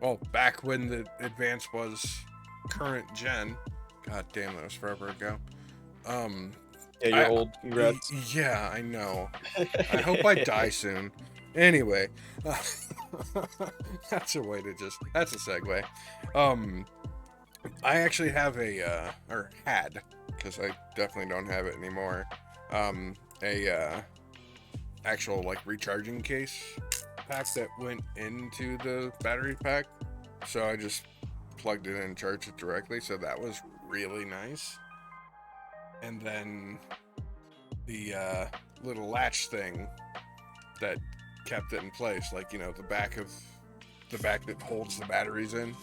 well, back when the Advance was current gen. God damn, that was forever ago. Yeah, you're old. Congrats. Yeah, I know. I hope I die soon. Anyway, that's a way to that's a segue. I actually have or had, because I definitely don't have it anymore, a actual like recharging case pack that went into the battery pack. So I just plugged it in and charged it directly. So that was really nice. And then the little latch thing that kept it in place, like, you know, the back that holds the batteries in,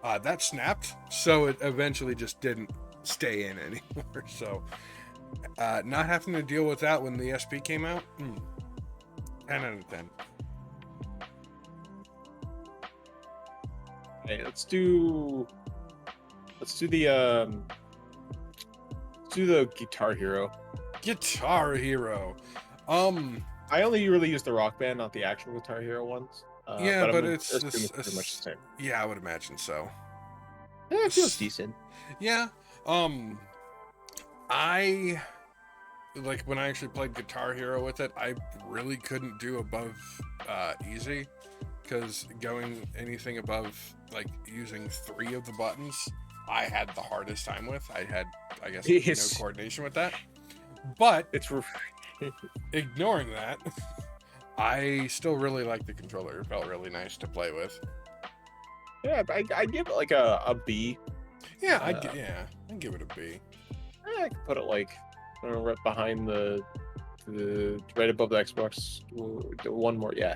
that snapped, so it eventually just didn't stay in anymore. So not having to deal with that when the SP came out, 10 out of 10. Hey, let's do the Guitar Hero. Guitar Hero. I only really use the Rock Band, not the actual Guitar Hero ones. Yeah, but I'm it's assuming pretty much the same. Yeah, I would imagine so. It feels decent. Yeah. I like when I actually played Guitar Hero with it, I really couldn't do above easy, because going anything above like using 3 of the buttons, I had the hardest time with. I had, I guess, no coordination with that. But It's ignoring that, I still really like the controller. It felt really nice to play with. yeah, I give it like a B. Yeah, I'd give it a B. I could put it like, I don't know, right behind the right above the Xbox. One more, yeah.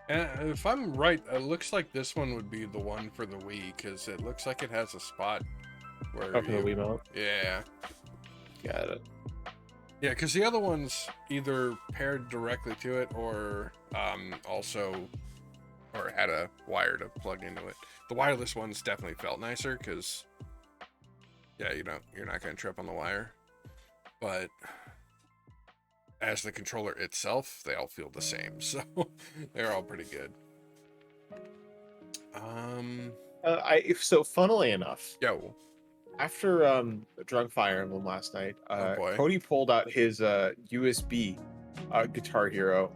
And if I'm right, it looks like this one would be the one for the Wii, because it looks like it has a spot where Up in the Wiimo. Yeah. Got it. Yeah, because the other one's either paired directly to it or also or had a wire to plug into it. The wireless ones definitely felt nicer because, yeah, you're not going to trip on the wire. But as the controller itself, they all feel the same, so they're all pretty good. So funnily enough, Yo. after Drunk Fire Emblem last night, Oh boy. Cody pulled out his USB Guitar Hero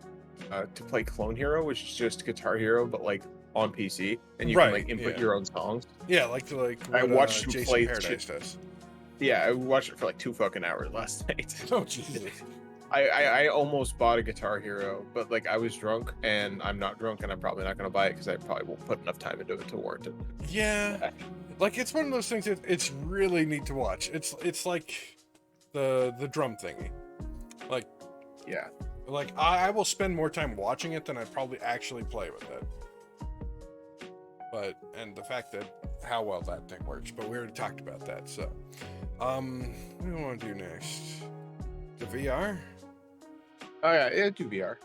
to play Clone Hero, which is just Guitar Hero but like on PC, and you can like input your own songs. Yeah, like what, I watched him Jason play Paradise does. Yeah, I watched it for like 2 fucking hours last night. Oh Jesus. I almost bought a Guitar Hero, but like I was drunk, and I'm not drunk, and I'm probably not going to buy it because I probably won't put enough time into it to warrant it. Yeah, like it's one of those things that it's really neat to watch. It's like the drum thingy. Like, yeah, like I will spend more time watching it than I probably actually play with it. But and the fact that how well that thing works, but we already talked about that. So, what do we want to do next? The VR. Oh yeah, do VR.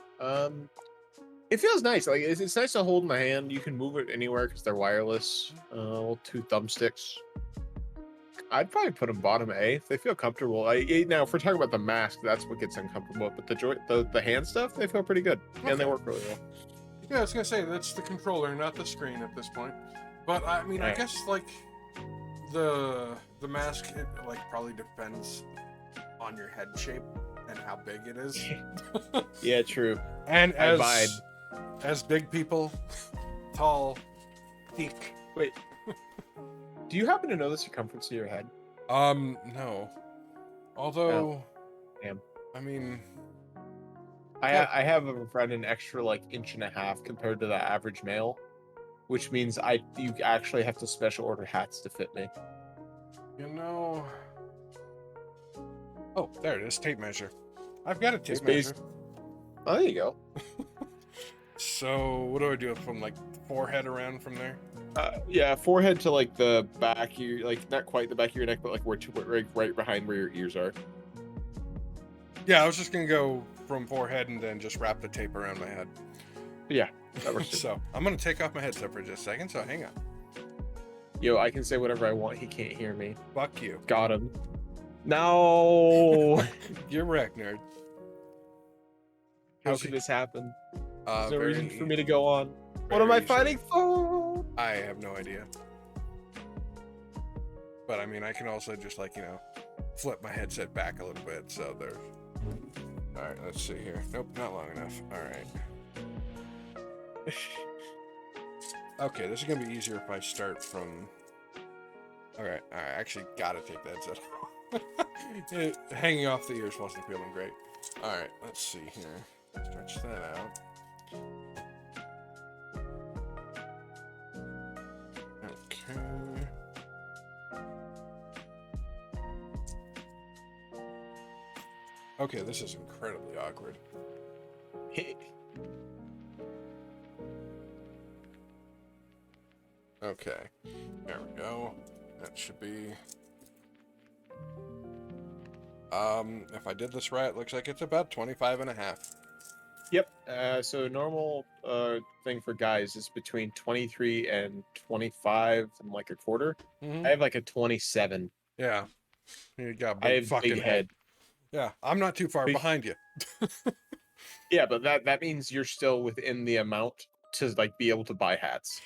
It feels nice. Like it's nice to hold in the hand. You can move it anywhere because they're wireless. 2 thumbsticks. I'd probably put them bottom A. They feel comfortable. Now, if we're talking about the mask, that's what gets uncomfortable. But the hand stuff, they feel pretty good, and they work really well. Yeah, I was gonna say that's the controller, not the screen at this point. But I mean, I guess like the mask, it like probably depends on your head shape and how big it is. Yeah, true. And as big people, tall, thick. Wait, do you happen to know the circumference of your head? No. Although, damn. I mean, I have a friend an extra like 1.5 inches compared to the average male, which means you actually have to special order hats to fit me. You know. Oh, there it is. Tape measure. I've got a tape measure. Oh, there you go. So, what do I do from like forehead around from there? Yeah, forehead to like the back. You like not quite the back of your neck, but like right behind where your ears are. Yeah, I was just gonna go from forehead and then just wrap the tape around my head. Yeah, that works. So I'm gonna take off my headset for just a second. So hang on. Yo, I can say whatever I want. He can't hear me. Fuck you. Got him. No. You're wrecked, nerd. How could this happen? There's no reason for me to go on. What am I fighting for? I have no idea. But I mean, I can also just like, you know, flip my headset back a little bit. So there's. All right, let's see here. Nope, not long enough. All right. Okay, this is gonna be easier if I start from. Okay, I actually gotta take the headset off. Hanging off the ears wasn't feeling great. All right, let's see here. Stretch that out. Okay. Okay, this is incredibly awkward. Okay, there we go. That should be... if I did this right, it looks like it's about 25.5. Yep. So normal thing for guys is between 23 and 25 and like a quarter. Mm-hmm. I have like a 27. Yeah. You got a big fucking big head. Yeah, I'm not too far behind you. Yeah, but that means you're still within the amount to like be able to buy hats.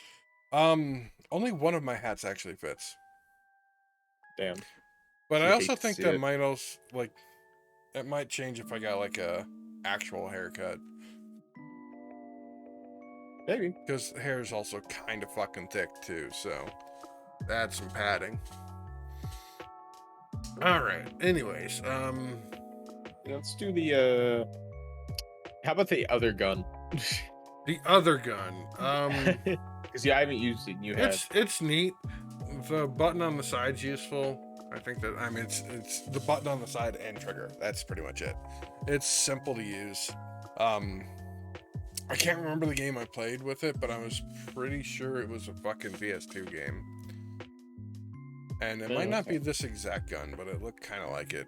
Only one of my hats actually fits. Damn. But I also think that might also like it might change if I got like a actual haircut. Maybe. Because hair is also kind of fucking thick too, so add some padding. Alright, anyways, let's do the how about the other gun? The other gun. Because I haven't used it and you have. It's neat. The button on the side's useful. I think that it's the button on the side and trigger. That's pretty much it. It's simple to use. I can't remember the game I played with it, but I was pretty sure it was a fucking PS2 game. And it might not be this exact gun, but it looked kind of like it.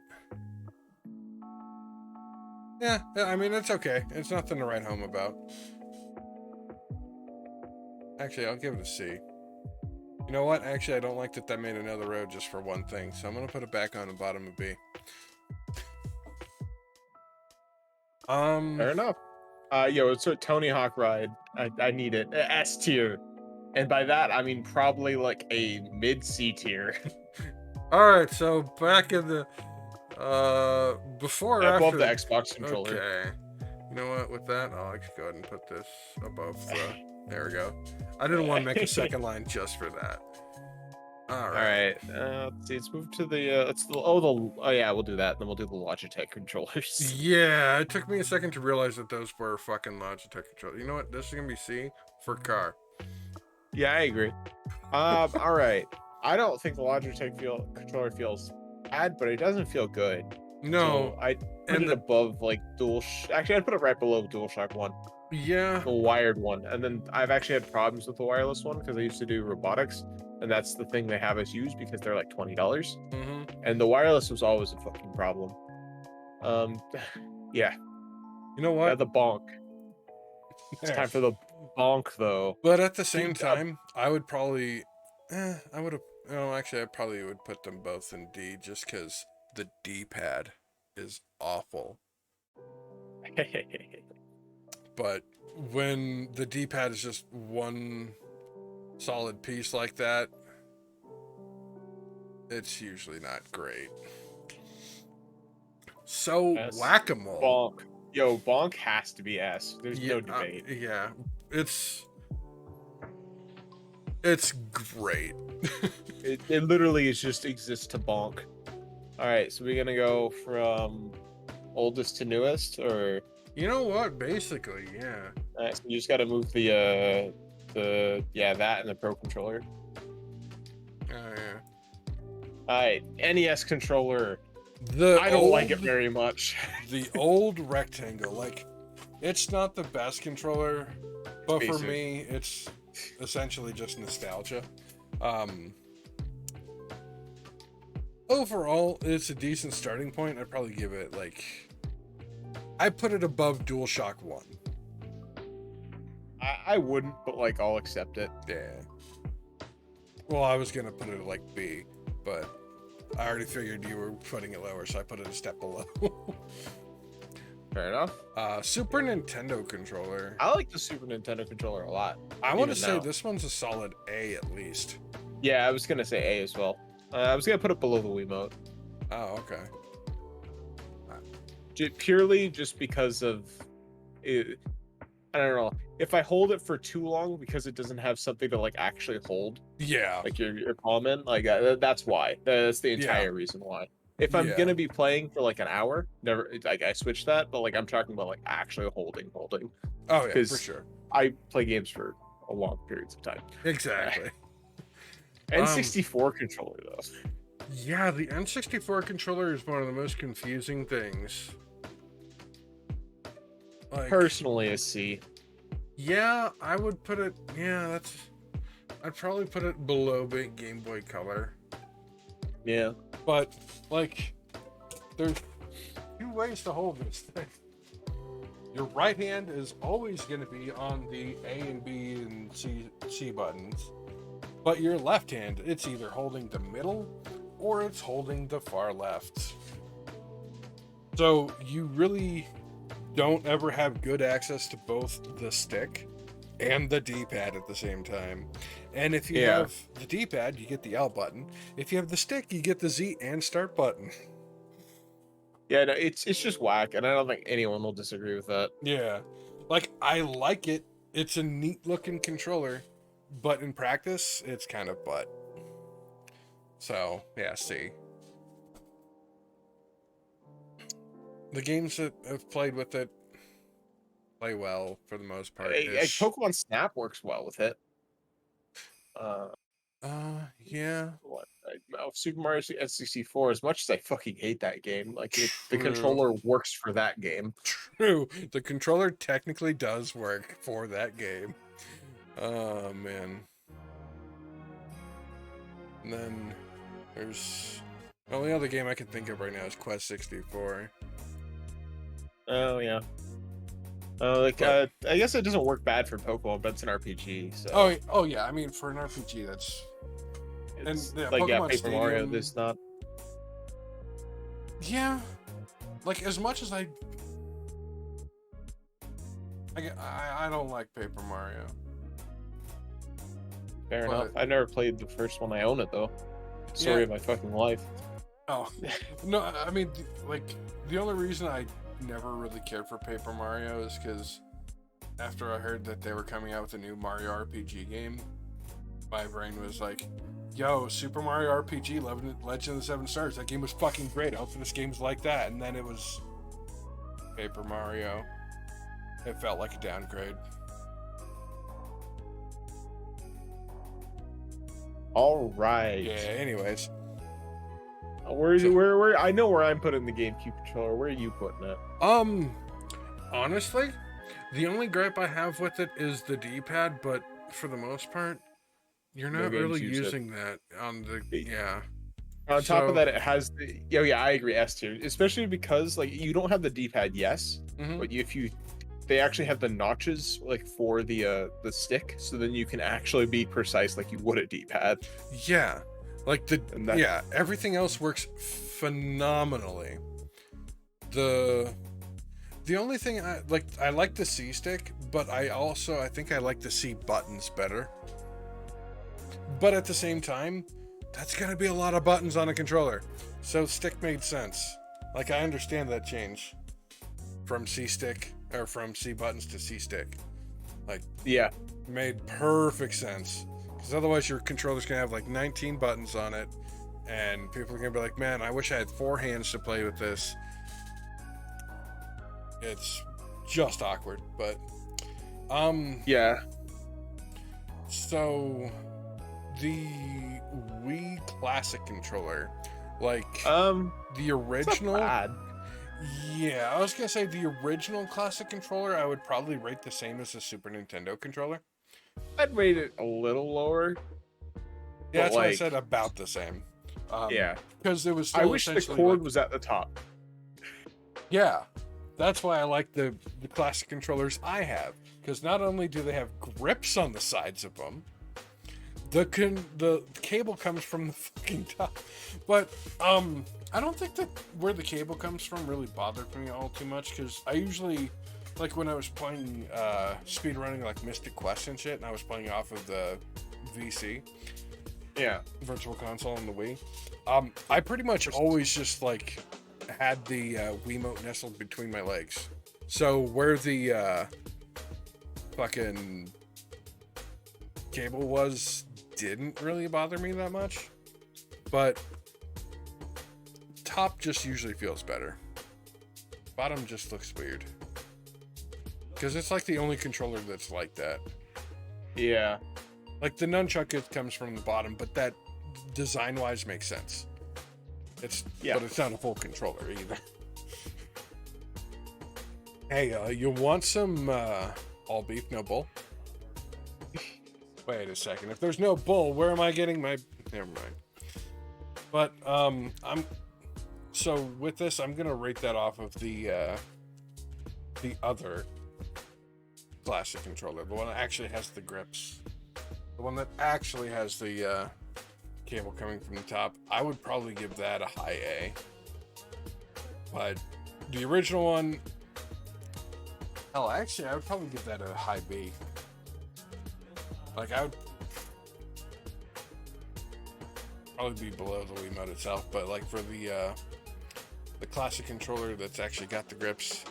Yeah, I mean, it's okay. It's nothing to write home about. Actually, I'll give it a C. You know what? Actually, I don't like that made another road just for one thing, so I'm going to put it back on the bottom of B. Fair enough. Yo, it's a Tony Hawk ride. I need it. S tier. And by that, I mean probably like a mid-C tier. Alright, so back in the... before or after... Above the Xbox controller. Okay. You know what? With that, I'll actually go ahead and put this above the... There we go. I didn't want to make a second line just for that. Alright. Let's see. Let's move to the... Oh, yeah, we'll do that. Then we'll do the Logitech controllers. Yeah, it took me a second to realize that those were fucking Logitech controllers. You know what? This is going to be C for car. Yeah, I agree. All right. I don't think the Logitech controller feels bad, but it doesn't feel good. No. So I'd put it above like Actually, I'd put it right below DualShock 1. Yeah. The wired one. And then I've actually had problems with the wireless one because I used to do robotics, and that's the thing they have us use because they're like $20. Mm-hmm. And the wireless was always a fucking problem. Yeah. You know what? Yeah, the bonk. It's time for the bonk, though. But at the same Dude, time, I would probably, I would have, no, actually, I probably would put them both in D just because the D-pad is awful. But when the D-pad is just one solid piece like that, it's usually not great. So S. whack-a-mole. Bonk. Yo, bonk has to be S. There's no debate. Yeah, it's great. It literally is just exists to bonk. All right, so we're gonna go from oldest to newest, or You know what? Basically, yeah. all right, so you just got to move the that and the Pro Controller. Oh, yeah. All right, NES controller. The I don't like it very much. The old rectangle, like, it's not the best controller, but for me, it's essentially just nostalgia. Overall, it's a decent starting point. I'd probably give it, like, I put it above DualShock 1. I wouldn't, but like I'll accept it. Yeah. Well, I was gonna put it at, like, B, but I already figured you were putting it lower, so I put it a step below. Fair enough. Super Nintendo controller. I like the Super Nintendo controller a lot. I want to say this one's a solid A at least. Yeah, I was gonna say A as well. I was gonna put it below the Wiimote. Oh, okay. Purely just because of it, I don't know. If I hold it for too long because it doesn't have something to like actually hold, yeah, like your palm in, like that's why. That's the entire reason why. If I'm gonna be playing for like an hour, never like I switch that, but like I'm talking about like actually holding. Oh yeah, for sure. I play games for a long periods of time. Exactly. N64 controller though. Yeah, the N64 controller is one of the most confusing things. Like, personally, a C. Yeah, I would put it. Yeah, I'd probably put it below Big Game Boy Color. Yeah. But like, there's two ways to hold this thing. Your right hand is always going to be on the A and B and C buttons, but your left hand, it's either holding the middle or it's holding the far left. So you really don't ever have good access to both the stick and the D-pad at the same time. And if you have the D-pad, you get the L button. If you have the stick, you get the Z and start button. Yeah, no, it's just whack, and I don't think anyone will disagree with that. Yeah. Like, I like it. It's a neat looking controller, but in practice, it's kind of butt. So, yeah, C. The games that have played with it play well for the most part. Pokemon Snap works well with it. Yeah. Super Mario N64, as much as I fucking hate that game, like the controller works for that game. True. The controller technically does work for that game. Oh, man. And then there's... The only other game I can think of right now is Quest 64. Oh, yeah. I guess it doesn't work bad for Pokemon, but it's an RPG. So. Oh yeah. I mean, for an RPG, that's... It's and like, Pokemon Paper Stadium, Mario, there's not... Yeah. Like, as much as I don't like Paper Mario. Fair enough. I never played the first one. I own it, though. Story of my fucking life. Oh. No, I mean, like, the only reason I never really cared for Paper Mario is because after I heard that they were coming out with a new Mario RPG game, my brain was like, yo, Super Mario RPG Legend of the Seven Stars, that game was fucking great. I hope this game's like that. And then it was Paper Mario. It felt like a downgrade. All right. Yeah, anyways. Where I know where I'm putting the GameCube controller. Where are you putting it? Honestly, the only gripe I have with it is the D-pad, but for the most part, you're not really using that on the On top of that, it has the I agree, S tier, especially because like you don't have the D-pad, yes, but if you they actually have the notches like for the stick, so then you can actually be precise like you would a D-pad. Yeah, like everything else works phenomenally. The only thing I like the C stick, but I think I like the C buttons better. But at the same time, that's gonna be a lot of buttons on a controller, so stick made sense. Like, I understand that change from C stick or from C buttons to C stick. Like, yeah, made perfect sense, because otherwise your controller's gonna have like 19 buttons on it, and people are gonna be like, man, I wish I had 4 hands to play with this. It's just awkward. But yeah. So the Wii Classic Controller, like, the original, yeah, I was gonna say the original Classic Controller I would probably rate the same as the Super Nintendo controller. I'd rate it a little lower. Yeah, that's what I said, about the same. Yeah, because it was still, I wish the cord was at the top. Yeah, that's why I like the Classic Controllers I have, because not only do they have grips on the sides of them, the cable comes from the fucking top. But I don't think that where the cable comes from really bothered me all too much, because I usually, like, when I was playing speedrunning like Mystic Quest and shit, and I was playing off of the VC, yeah, Virtual Console on the Wii, I pretty much always just like had the Wiimote nestled between my legs, so where the fucking cable was didn't really bother me that much. But top just usually feels better. Bottom just looks weird, because it's like the only controller that's like that. Yeah, like the nunchuck, it comes from the bottom, but that design wise makes sense. But it's not a full controller either. Hey, you want some all beef, no bull? Wait a second. If there's no bull, where am I getting my... Never mind. But, so with this, I'm going to rate that off of the other Classic Controller. The one that actually has the grips. The one that actually has the cable coming from the top. I would probably give that a high A. But the original one... Hell, actually, I would probably give that a high B. Like, I would probably be below the Wiimote itself, but like for the Classic Controller that's actually got the grips,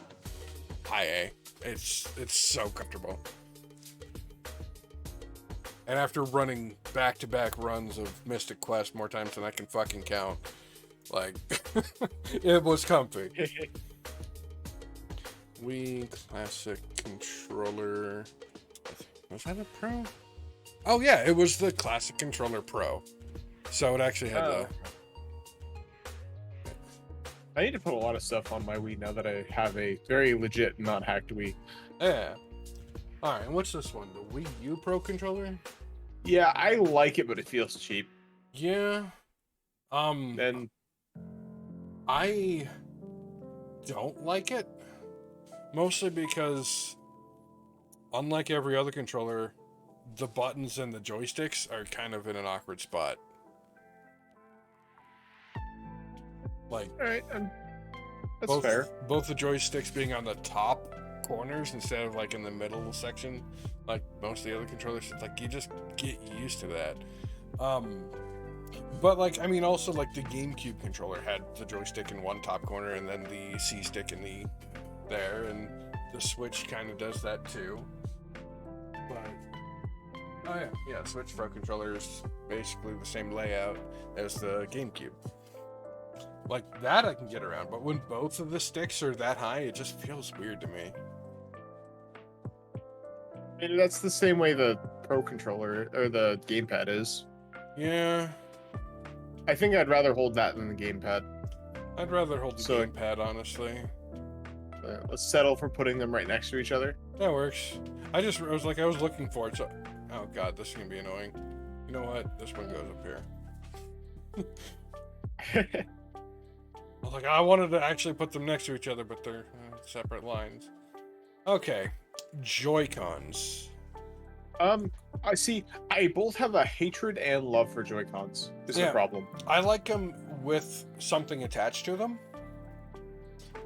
high A. It's so comfortable. And after running back-to-back runs of Mystic Quest more times than I can fucking count, like, it was comfy. Wii Classic Controller. Was that a Pro? Oh yeah, it was the Classic Controller Pro. So it actually had the... I need to put a lot of stuff on my Wii now that I have a very legit, not hacked Wii. Yeah. Alright, and what's this one? The Wii U Pro Controller? Yeah, I like it, but it feels cheap. Yeah. And I don't like it. Mostly because, unlike every other controller, the buttons and the joysticks are kind of in an awkward spot. Like, alright, that's fair. Both the joysticks being on the top corners instead of like in the middle section, like most of the other controllers. It's like, you just get used to that. But like, I mean, also like the GameCube controller had the joystick in one top corner and then the C stick in the there, and the Switch kind of does that too. But oh yeah, Switch Pro Controller is basically the same layout as the GameCube. Like that I can get around, but when both of the sticks are that high, it just feels weird to me. And that's the same way the Pro Controller or the gamepad is. Yeah. I think I'd rather hold that than the gamepad. I'd rather hold the gamepad, honestly. Let's settle for putting them right next to each other. That works. I was looking for it, so... Oh god, this is gonna be annoying. You know what? This one goes up here. I was like, I wanted to actually put them next to each other, but they're separate lines. Okay, Joy-Cons. I see. I both have a hatred and love for Joy-Cons. Is the Yeah. problem. I like them with something attached to them.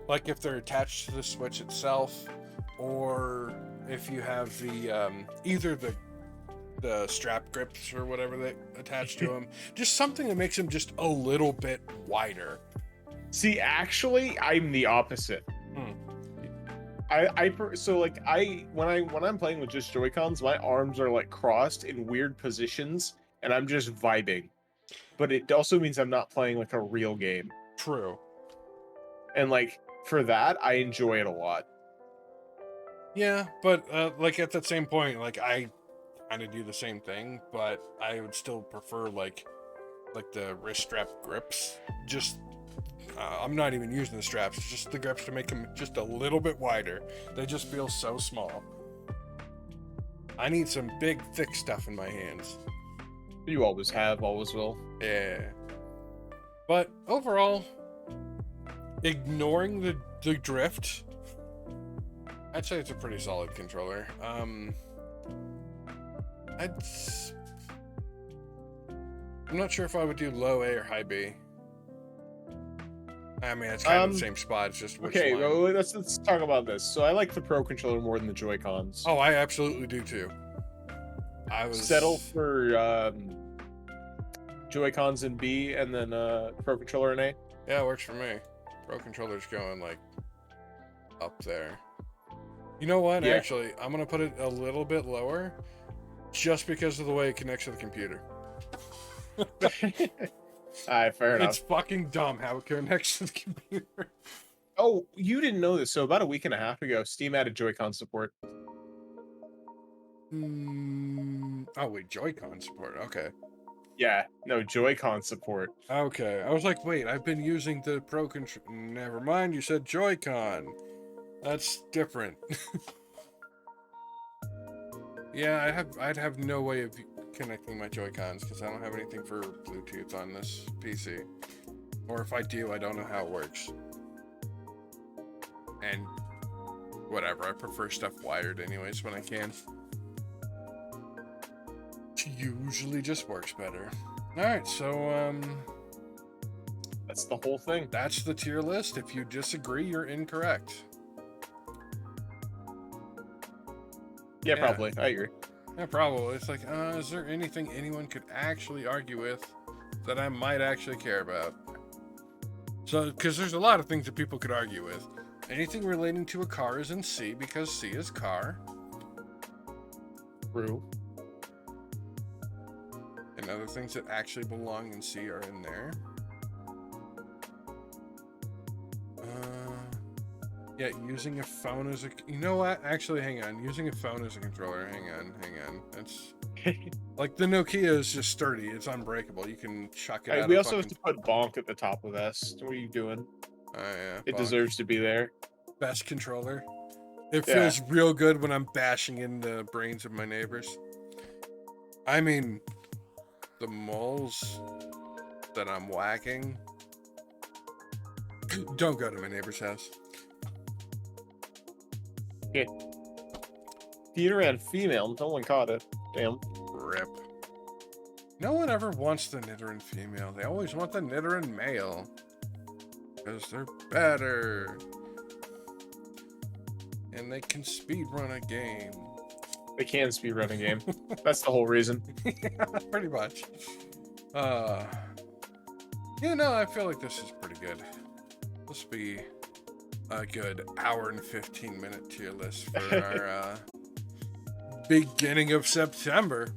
Like if they're attached to the Switch itself, or if you have the either the strap grips or whatever they attach to them, just something that makes them just a little bit wider. See, actually, I'm the opposite. Hmm. So like when I'm playing with just Joy-Cons, my arms are like crossed in weird positions, and I'm just vibing. But it also means I'm not playing like a real game. True. And like for that, I enjoy it a lot. Yeah, but like at that same point, like I kind of do the same thing, but I would still prefer like the wrist strap grips. Just I'm not even using the straps, just the grips to make them just a little bit wider. They just feel so small. I need some big, thick stuff in my hands. You always have, always will. Yeah. But overall, ignoring the drift, I'd say it's a pretty solid controller. I'm not sure if I would do low A or high B. I mean, it's kind of the same spot. It's just which okay. line. Well, let's talk about this. So I like the Pro Controller more than the Joy-Cons. Oh, I absolutely do too. I was Settle for Joy-Cons in B, and then Pro Controller in A. Yeah, it works for me. Pro Controller's going like up there. You know what? Yeah. Actually, I'm gonna put it a little bit lower, just because of the way it connects to the computer. Alright, fair enough. It's fucking dumb how it connects to the computer. Oh, you didn't know this. So about a week and a half ago, Steam added Joy-Con support. Oh wait, Joy-Con support. Okay. Yeah, no, Joy-Con support. Okay. I was like, wait, I've been using the Pro Controller. Never mind. You said Joy-Con. That's different. Yeah, I'd have no way of connecting my Joy-Cons because I don't have anything for Bluetooth on this PC. Or if I do, I don't know how it works. And whatever, I prefer stuff wired anyways when I can. It usually just works better. Alright, so That's the whole thing. that's the tier list. If you disagree, you're incorrect. Yeah, probably. I agree. Yeah, probably. It's like, is there anything anyone could actually argue with that I might actually care about? So, because there's a lot of things that people could argue with. Anything relating to a car is in C because C is car. True. And other things that actually belong in C are in there. Yeah, using a phone as a... You know what? Actually, hang on. Using a phone as a controller. Hang on. That's... like, the Nokia is just sturdy. It's unbreakable. You can chuck it out. We also have to put bonk at the top of S. What are you doing? Oh, yeah. It deserves to be there. Best controller. It feels real good when I'm bashing in the brains of my neighbors. I mean, the moles that I'm whacking... Don't go to my neighbor's house. Okay. Theater and female. No one caught it. Damn. Rip. No one ever wants the Nidoran female. They always want the Nidoran male. Because they're better. And they can speedrun a game. They can speedrun a game. That's the whole reason. Yeah, pretty much. Yeah, no, I feel like this is pretty good. This will be a good hour and 15-minute tier list for our beginning of September.